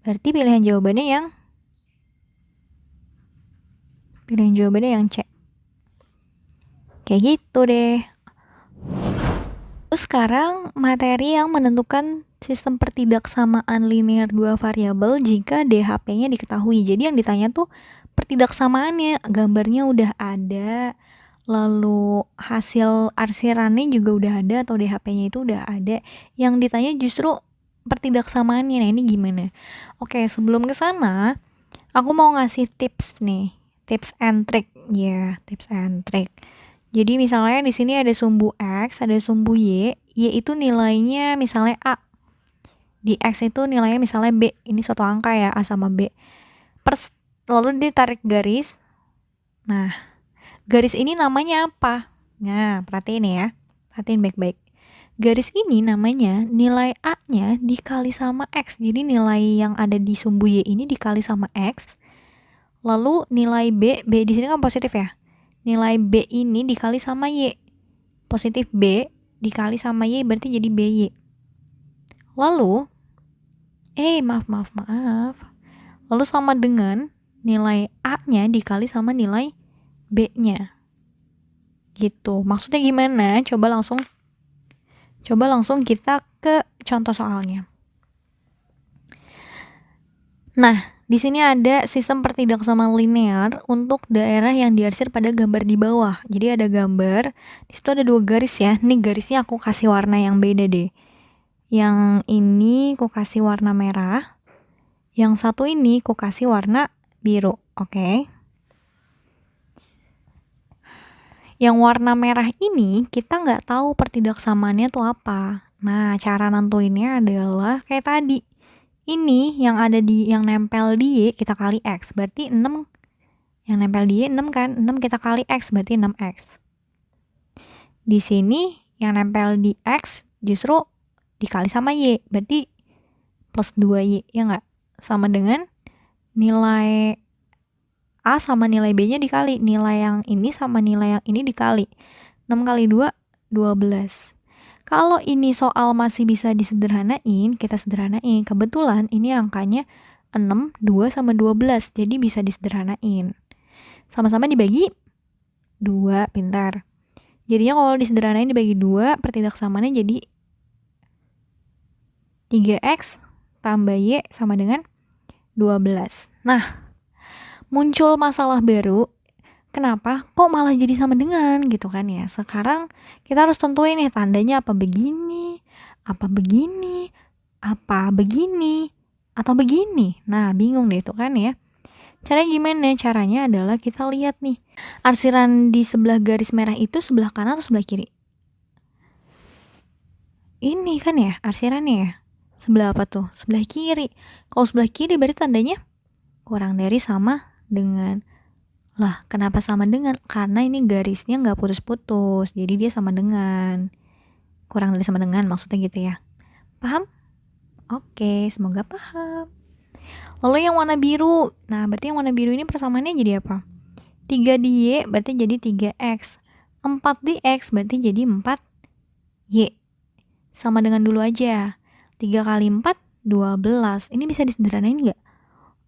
Berarti pilihan jawabannya yang C. Kayak gitu deh. Terus sekarang materi yang menentukan sistem pertidaksamaan linear dua variabel jika DHP-nya diketahui. Jadi yang ditanya tuh pertidaksamaannya, gambarnya udah ada, lalu hasil arsirannya juga udah ada atau DHP-nya itu udah ada. Yang ditanya justru pertidaksamaannya. Nah, ini gimana? Oke, sebelum ke sana, aku mau ngasih tips nih, tips and trick ya, tips and trick. Jadi misalnya di sini ada sumbu X, ada sumbu Y itu nilainya misalnya A. Di X itu nilainya misalnya B. Ini suatu angka ya, A sama B. Lalu ditarik garis. Nah, garis ini namanya apa? Nah, perhatiin ya. Perhatiin baik-baik. Garis ini namanya nilai A-nya dikali sama X. Jadi nilai yang ada di sumbu Y ini dikali sama X. Lalu nilai B di sini kan positif ya. Nilai B ini dikali sama Y. Positif B dikali sama Y berarti jadi BY. Lalu, maaf. Lalu sama dengan nilai A-nya dikali sama nilai B-nya. Gitu. Maksudnya gimana? Coba langsung kita ke contoh soalnya. Nah, di sini ada sistem pertidaksamaan linear untuk daerah yang diarsir pada gambar di bawah. Jadi ada gambar, di situ ada 2 garis ya. Ini garisnya aku kasih warna yang beda deh. Yang ini aku kasih warna merah. Yang satu ini aku kasih warna biru. Oke. Yang warna merah ini kita nggak tahu pertidaksamaannya tuh apa. Nah, cara nentuinnya adalah kayak tadi. Ini yang ada yang nempel di Y kita kali X, berarti 6 Yang nempel di Y 6 kan, 6 kita kali X berarti 6X. Di sini yang nempel di X justru dikali sama Y, berarti plus 2Y, ya nggak? Sama dengan nilai A sama nilai B-nya dikali, nilai yang ini sama nilai yang ini dikali. 6 kali 2, 12. Kalau ini soal masih bisa disederhanain, kita sederhanain. Kebetulan ini angkanya 6, 2, sama 12, jadi bisa disederhanain. Sama-sama dibagi 2, pintar. Jadinya kalau disederhanain dibagi 2, pertidaksamaannya jadi 3X tambah Y sama dengan 12. Nah, muncul masalah baru. Kenapa? Kok malah jadi sama dengan gitu kan ya. Sekarang kita harus tentuin nih tandanya apa begini, apa begini, apa begini, atau begini. Nah, bingung deh itu kan ya. Caranya gimana? Caranya adalah kita lihat nih. Arsiran di sebelah garis merah itu sebelah kanan atau sebelah kiri? Ini kan ya arsirannya ya. Sebelah apa tuh? Sebelah kiri. Kalau sebelah kiri berarti tandanya kurang dari sama dengan. Lah, kenapa sama dengan? Karena ini garisnya nggak putus-putus, jadi dia sama dengan. Kurang dari sama dengan maksudnya gitu ya. Paham? Oke, semoga paham. Lalu yang warna biru. Nah, berarti yang warna biru ini persamaannya jadi apa? 3 di Y berarti jadi 3X. 4 di X berarti jadi 4Y. Sama dengan dulu aja. 3 kali 4, 12. Ini bisa disederhanain nggak?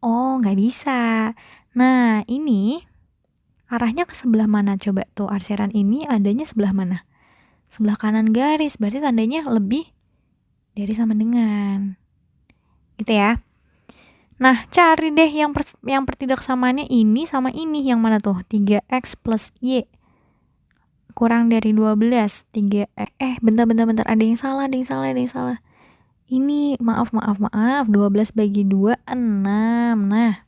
Oh, nggak bisa. Nah, ini arahnya ke sebelah mana coba tuh? Arsiran ini adanya sebelah mana? Sebelah kanan garis, berarti tandanya lebih dari sama dengan. Gitu ya. Nah, cari deh yang pertidaksamaannya ini sama ini. Yang mana tuh? 3X plus Y. Kurang dari 12. 3X. Bentar. Ada yang salah. Ini, maaf. 12 bagi 2, 6. Nah,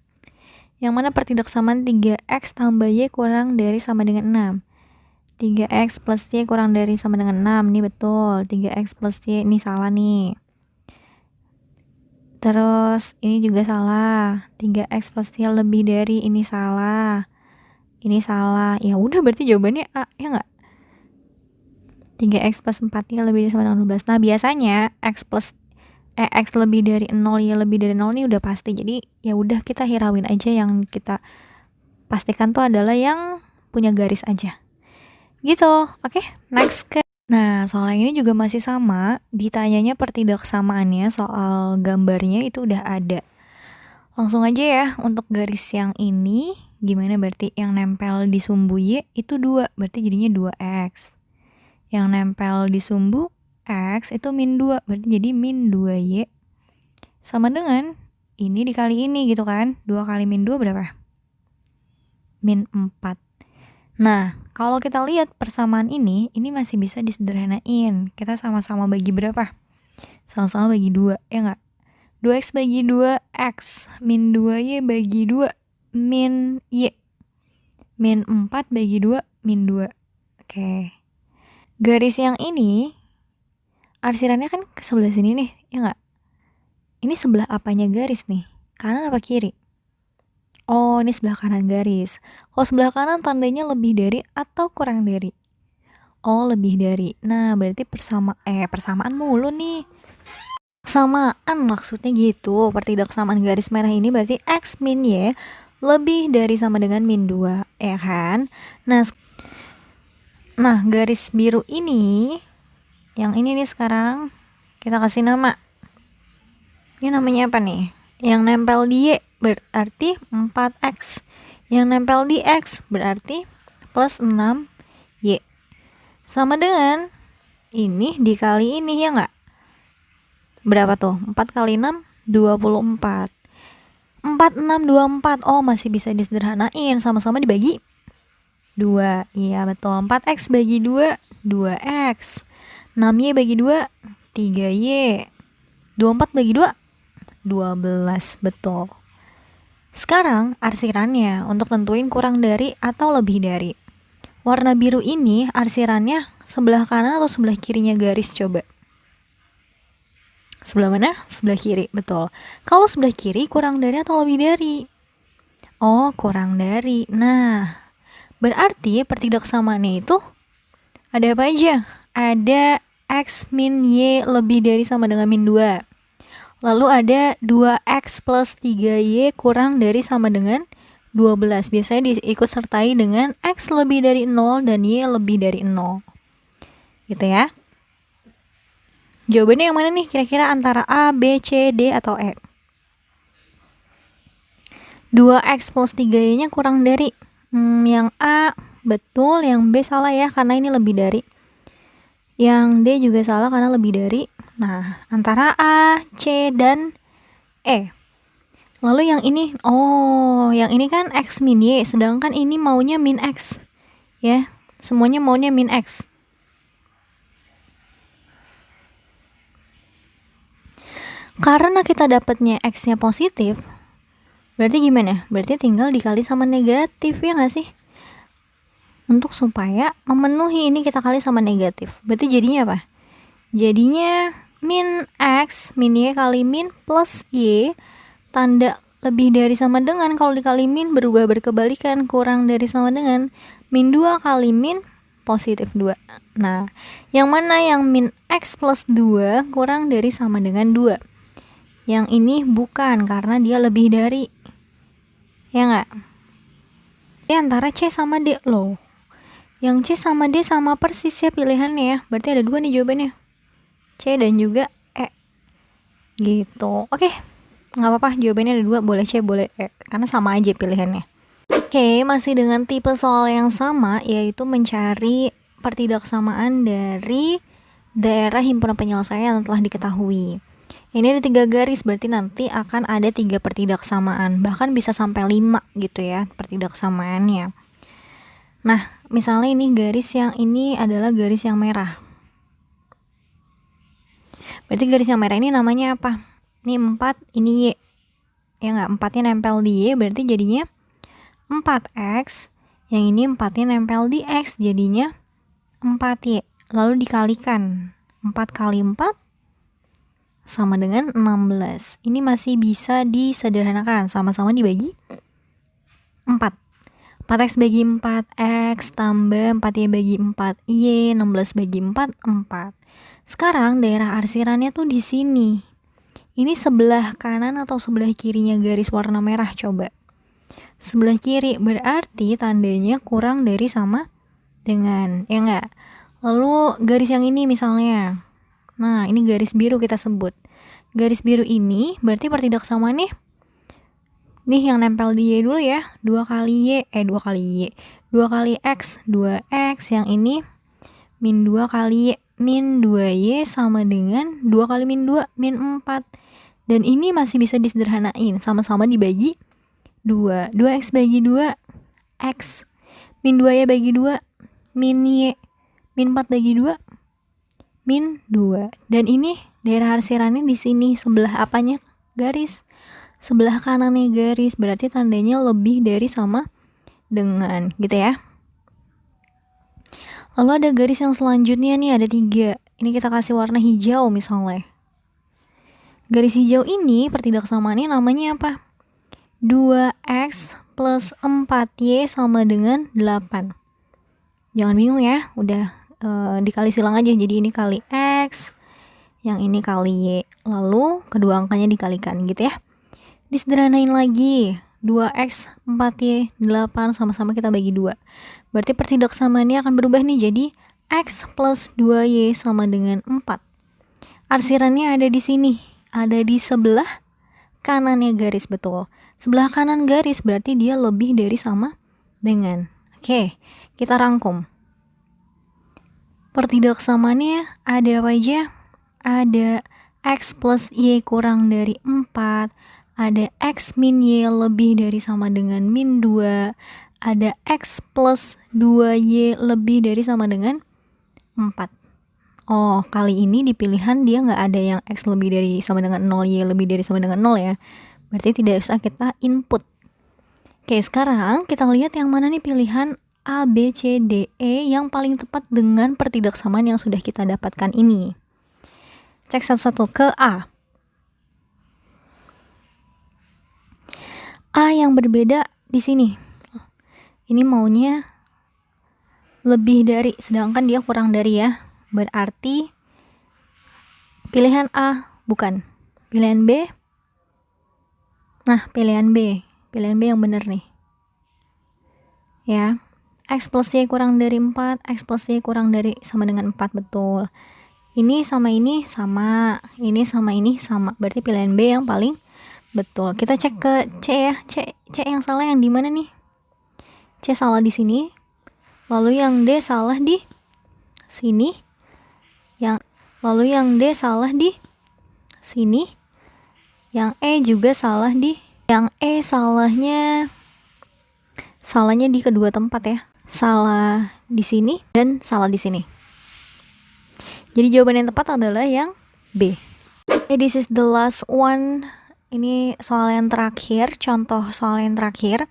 yang mana pertidaksamaan 3X tambah Y kurang dari sama dengan 6. 3X plus Y kurang dari sama dengan 6. Ini betul. 3X plus Y ini salah nih. Terus ini juga salah. 3X plus Y lebih dari ini salah. Ini salah. Ya udah berarti jawabannya A, ya enggak? 3X plus 4Y lebih dari sama dengan 12. Nah, biasanya X lebih dari 0, Y lebih dari 0 ini udah pasti. Jadi ya udah kita hirauin aja, yang kita pastikan tuh adalah yang punya garis aja. Gitu. Oke, next ke. Nah, soal yang ini juga masih sama. Ditanyanya pertidaksamaannya, soal gambarnya itu udah ada. Langsung aja ya, untuk garis yang ini gimana? Berarti yang nempel di sumbu Y itu 2, berarti jadinya 2X. Yang nempel di sumbu X itu min 2, berarti jadi min 2Y. Sama dengan ini dikali ini gitu kan. 2 kali min 2 berapa? Min 4. Nah, kalau kita lihat persamaan ini masih bisa disederhanain. Kita sama-sama bagi berapa? Sama-sama bagi 2, ya nggak? 2X bagi 2X. Min 2Y bagi 2, min Y. Min 4 bagi 2, min 2. Oke. Garis yang ini arsirannya kan ke sebelah sini nih, ya nggak? Ini sebelah apanya garis nih? Kanan apa kiri? Oh, ini sebelah kanan garis. Kalau sebelah kanan tandanya lebih dari atau kurang dari? Oh, lebih dari. Nah, berarti persamaan mulu nih. Persamaan maksudnya gitu. Pertidaksamaan garis merah ini berarti X min Y lebih dari sama dengan min 2, ya kan? Nah, garis biru ini, yang ini nih sekarang kita kasih nama. Ini namanya apa nih? Yang nempel di Y berarti 4X. Yang nempel di X berarti plus 6Y. Sama dengan ini dikali ini, ya nggak? Berapa tuh? 4 kali 6, 24. 4, 6, 24. Oh, masih bisa disederhanain. Sama-sama dibagi 2. Iya, betul. 4X bagi 2, 2X. 6Y bagi 2, 3Y. 24 bagi 2, 12. Betul. Sekarang arsirannya untuk tentuin kurang dari atau lebih dari. Warna biru ini arsirannya sebelah kanan atau sebelah kirinya garis coba? Sebelah mana? Sebelah kiri, betul. Kalau sebelah kiri kurang dari atau lebih dari? Oh, kurang dari. Nah, berarti pertidaksamaannya itu ada apa aja? Ada X min Y lebih dari sama dengan min 2. Lalu ada 2X plus 3Y kurang dari sama dengan 12. Biasanya diikut sertai dengan X lebih dari 0 dan Y lebih dari 0. Gitu ya. Jawabannya yang mana nih? Kira-kira antara A, B, C, D, atau E? 2X plus 3Y-nya kurang dari. Yang A betul, yang B salah ya, karena ini lebih dari. Yang D juga salah karena lebih dari. Nah, antara A, C, dan E. Lalu yang ini, yang ini kan X min Y, sedangkan ini maunya min X. Ya, semuanya maunya min X. Karena kita dapatnya X-nya positif, berarti gimana? Berarti tinggal dikali sama negatif, ya nggak sih? Untuk supaya memenuhi ini kita kali sama negatif. Berarti jadinya apa? Jadinya min X, min Y kali min plus Y, tanda lebih dari sama dengan kalau dikali min berubah berkebalikan, kurang dari sama dengan min 2 kali min positif 2. Nah, yang mana yang min X plus 2 kurang dari sama dengan 2? Yang ini bukan, karena dia lebih dari. Ya nggak? Ini antara C sama D loh. Yang C sama D sama persis ya pilihannya ya. Berarti ada 2 nih jawabannya. C dan juga E. Gitu. Oke. Nggak apa-apa, jawabannya ada 2. Boleh C, boleh E. Karena sama aja pilihannya. Oke, masih dengan tipe soal yang sama, yaitu mencari pertidaksamaan dari daerah himpunan penyelesaian yang telah diketahui. Ini ada 3 garis, berarti nanti akan ada 3 pertidaksamaan. Bahkan bisa sampai 5 gitu ya pertidaksamaannya. Nah, misalnya ini garis yang ini adalah garis yang merah. Berarti garis yang merah ini namanya apa? Ini 4, ini Y. Ya nggak? 4-nya nempel di Y, berarti jadinya 4X. Yang ini 4-nya nempel di X, jadinya 4Y. Lalu dikalikan. 4 kali 4 sama dengan 16. Ini masih bisa disederhanakan. Sama-sama dibagi 4. 4X bagi 4X tambah 4Y bagi 4Y, 16 bagi 4, 4. Sekarang daerah arsirannya tuh di sini. Ini sebelah kanan atau sebelah kirinya garis warna merah, coba. Sebelah kiri, berarti tandanya kurang dari sama dengan, ya enggak? Lalu garis yang ini misalnya. Nah, ini garis biru kita sebut. Garis biru ini berarti pertidaksamaan nih. Nih yang nempel di Y dulu ya. 2 kali X, 2X. Yang ini min 2 kali Y. Min 2Y sama dengan 2 kali min 2, min 4. Dan ini masih bisa disederhanain. Sama-sama dibagi 2. 2X bagi 2, X. Min 2Y bagi 2, min Y. Min 4 bagi 2, min 2. Dan ini daerah arsirannya di sini. Sebelah apanya? Garis. Sebelah kanannya garis, berarti tandanya lebih dari sama dengan, gitu ya. Lalu ada garis yang selanjutnya nih, ada 3. Ini kita kasih warna hijau misalnya. Garis hijau ini pertidaksamaannya namanya apa? 2X plus 4Y sama dengan 8. Jangan bingung ya, udah dikali silang aja. Jadi ini kali X, yang ini kali Y. Lalu kedua angkanya dikalikan gitu ya. Disederhanain lagi, 2X, 4Y, 8 sama-sama kita bagi 2. Berarti pertidaksamaannya akan berubah nih, jadi X plus 2Y sama dengan 4. Arsirannya ada di sini, ada di sebelah kanannya garis, betul. Sebelah kanan garis berarti dia lebih dari sama dengan. Oke, kita rangkum. Pertidaksamaannya ada apa aja? Ada X plus Y kurang dari 4. Ada X min Y lebih dari sama dengan min 2. Ada X plus 2Y lebih dari sama dengan 4. Oh, kali ini di pilihan dia nggak ada yang X lebih dari sama dengan 0, Y lebih dari sama dengan 0 ya. Berarti tidak usah kita input. Oke, sekarang kita lihat yang mana nih pilihan A, B, C, D, E yang paling tepat dengan pertidaksamaan yang sudah kita dapatkan ini. Cek satu-satu ke A. A yang berbeda di sini. Ini maunya lebih dari, sedangkan dia kurang dari ya. Berarti pilihan A bukan. Pilihan B. Nah, pilihan B yang bener nih. Ya. X plus Y kurang dari 4, X plus Y kurang dari sama dengan 4, betul. Ini sama ini sama, ini sama ini sama. Berarti pilihan B yang paling betul. Kita cek ke C ya. C yang salah yang di mana nih? C salah di sini. Lalu yang D salah di sini. Lalu yang D salah di sini. Yang E juga salah di, yang E salahnya di kedua tempat ya. Salah di sini dan salah di sini. Jadi jawaban yang tepat adalah yang B. Okay, this is the last one. Ini soal yang terakhir, contoh soal yang terakhir.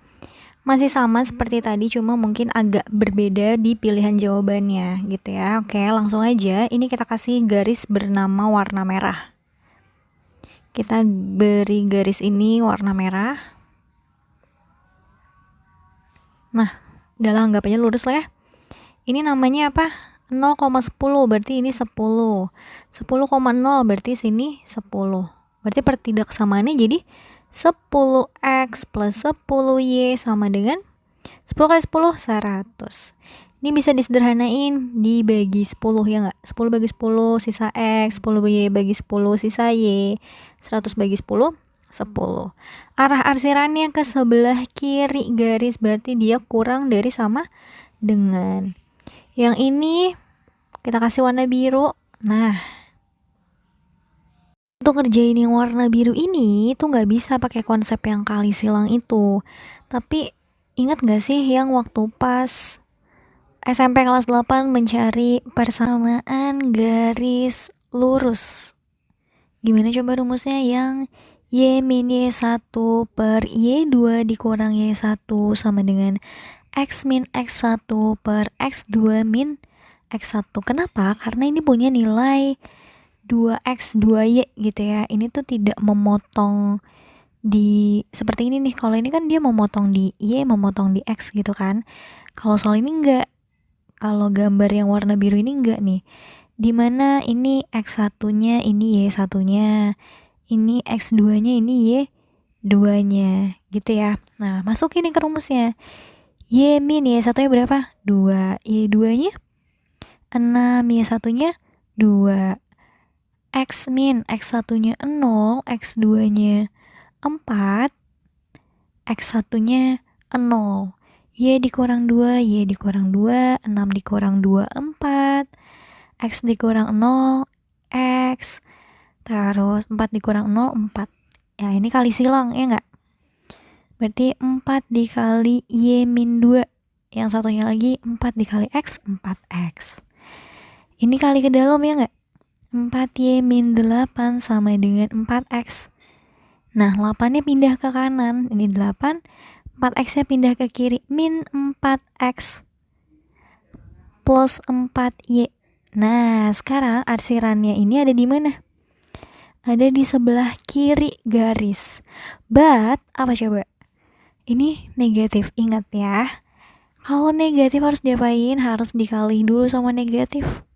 Masih sama seperti tadi, cuma mungkin agak berbeda di pilihan jawabannya gitu ya. Oke, langsung aja. Ini kita kasih garis bernama warna merah. Kita beri garis ini warna merah. Nah, udah anggapannya lurus lah ya. Ini namanya apa? 0,10 berarti ini 10. 10,0 berarti sini 10. Berarti pertidaksamaannya jadi 10x plus 10y sama dengan 10 kali 10, 100. Ini bisa disederhanain dibagi 10 ya nggak? 10 bagi 10 sisa x, 10y bagi 10 sisa y, 100 bagi 10, 10. Arah arsirannya ke sebelah kiri garis, berarti dia kurang dari sama dengan. Yang ini kita kasih warna biru. Nah, untuk ngerjain yang warna biru ini tuh nggak bisa pakai konsep yang kali silang itu. Tapi ingat nggak sih yang waktu pas SMP kelas 8 mencari persamaan garis lurus? Gimana coba rumusnya? Yang Y min Y1 per Y2 dikurang Y1 sama dengan X min X1 per X2 min X1. Kenapa? Karena ini punya nilai 2X 2Y gitu ya. Ini tuh tidak memotong di seperti ini nih. Kalau ini kan dia memotong di Y, memotong di X gitu kan. Kalau soal ini enggak. Kalau gambar yang warna biru ini enggak nih. Dimana ini X1-nya, ini Y1-nya, ini X2-nya, ini Y2-nya gitu ya. Nah, masukin nih ke rumusnya. Y min Y1-nya berapa? 2. Y2-nya 6, Y1-nya 2. X min X1-nya 0, X2-nya 4, X1-nya 0. Y dikurang 2, Y dikurang 2, 6 dikurang 2, 4. X dikurang 0, X. Terus 4 dikurang 0, 4. Ya, ini kali silang, ya nggak? Berarti 4 dikali Y min 2. Yang satunya lagi 4 dikali X, 4X. Ini kali ke dalam, ya nggak? 4Y min 8 sama dengan 4X. Nah, 8-nya pindah ke kanan. Ini 8. 4X-nya pindah ke kiri. Min 4X plus 4Y. Nah, sekarang arsirannya ini ada di mana? Ada di sebelah kiri garis. But, apa coba? Ini negatif. Ingat ya. Kalau negatif harus diapain? Harus dikali dulu sama negatif.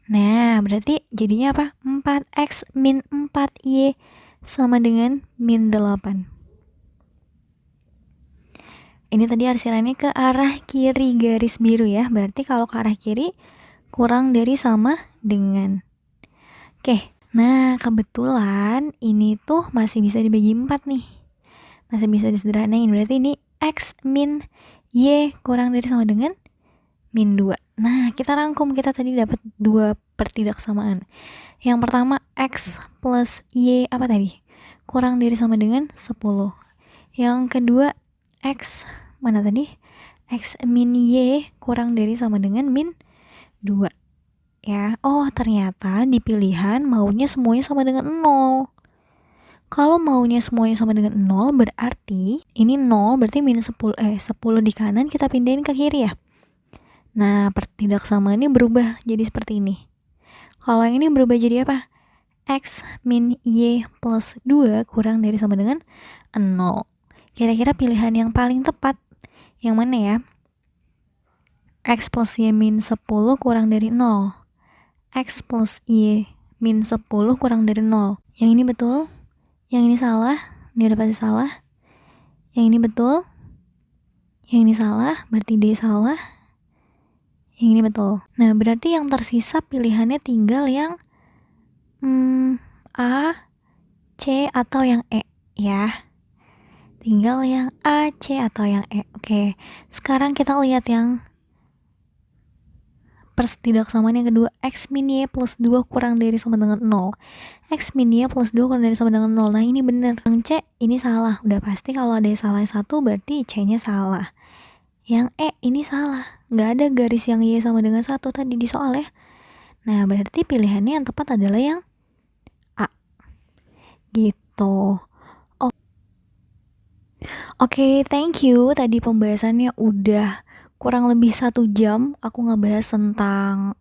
Nah, berarti jadinya apa? 4X min 4Y sama dengan min 8. Ini tadi arsirannya ke arah kiri garis biru ya. Berarti kalau ke arah kiri kurang dari sama dengan. Oke, nah kebetulan ini tuh masih bisa dibagi 4 nih. Masih bisa disederhanain. Berarti ini X min Y kurang dari sama dengan min 2. Nah, kita rangkum, kita tadi dapat 2 pertidaksamaan. Yang pertama X plus Y apa tadi? Kurang dari sama dengan 10. Yang kedua X mana tadi? X min Y kurang dari sama dengan min 2. Ya, oh ternyata di pilihan maunya semuanya sama dengan 0. Kalau maunya semuanya sama dengan 0 berarti ini 0 berarti min 10 di kanan kita pindahin ke kiri ya. Nah, pertidaksamaannya berubah jadi seperti ini. Kalau yang ini berubah jadi apa? X min Y plus 2 kurang dari sama dengan 0. Kira-kira pilihan yang paling tepat yang mana ya? X plus Y min 10 kurang dari 0. X plus Y min 10 kurang dari 0. Yang ini betul, yang ini salah, ini udah pasti salah. Yang ini betul, yang ini salah, berarti D salah. Yang ini betul. Nah, berarti yang tersisa pilihannya tinggal yang A, C, atau yang E ya. Tinggal yang A, C, atau yang E. Oke, sekarang kita lihat yang pertidaksamaan yang kedua. X min Y plus 2 kurang dari sama dengan 0. X min Y plus 2 kurang dari sama dengan 0. Nah, ini bener. Yang C ini salah. Udah pasti kalau ada yang salah satu berarti C-nya salah. Yang E ini salah. Nggak ada garis yang Y sama dengan 1 tadi di soal ya. Nah, berarti pilihannya yang tepat adalah yang A. Gitu. Oke, thank you. Tadi pembahasannya udah kurang lebih 1 jam. Aku ngebahas tentang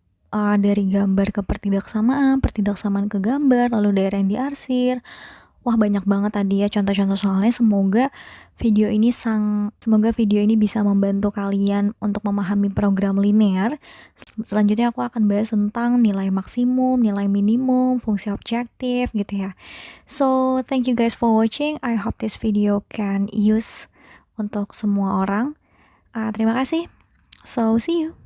dari gambar ke pertidaksamaan ke gambar, lalu daerah yang diarsir. Wah, banyak banget tadi ya contoh-contoh soalnya. Semoga video ini bisa membantu kalian untuk memahami program linear. Selanjutnya aku akan bahas tentang nilai maksimum, nilai minimum, fungsi objektif gitu ya. So, thank you guys for watching. I hope this video can use untuk semua orang. Terima kasih. So, see you.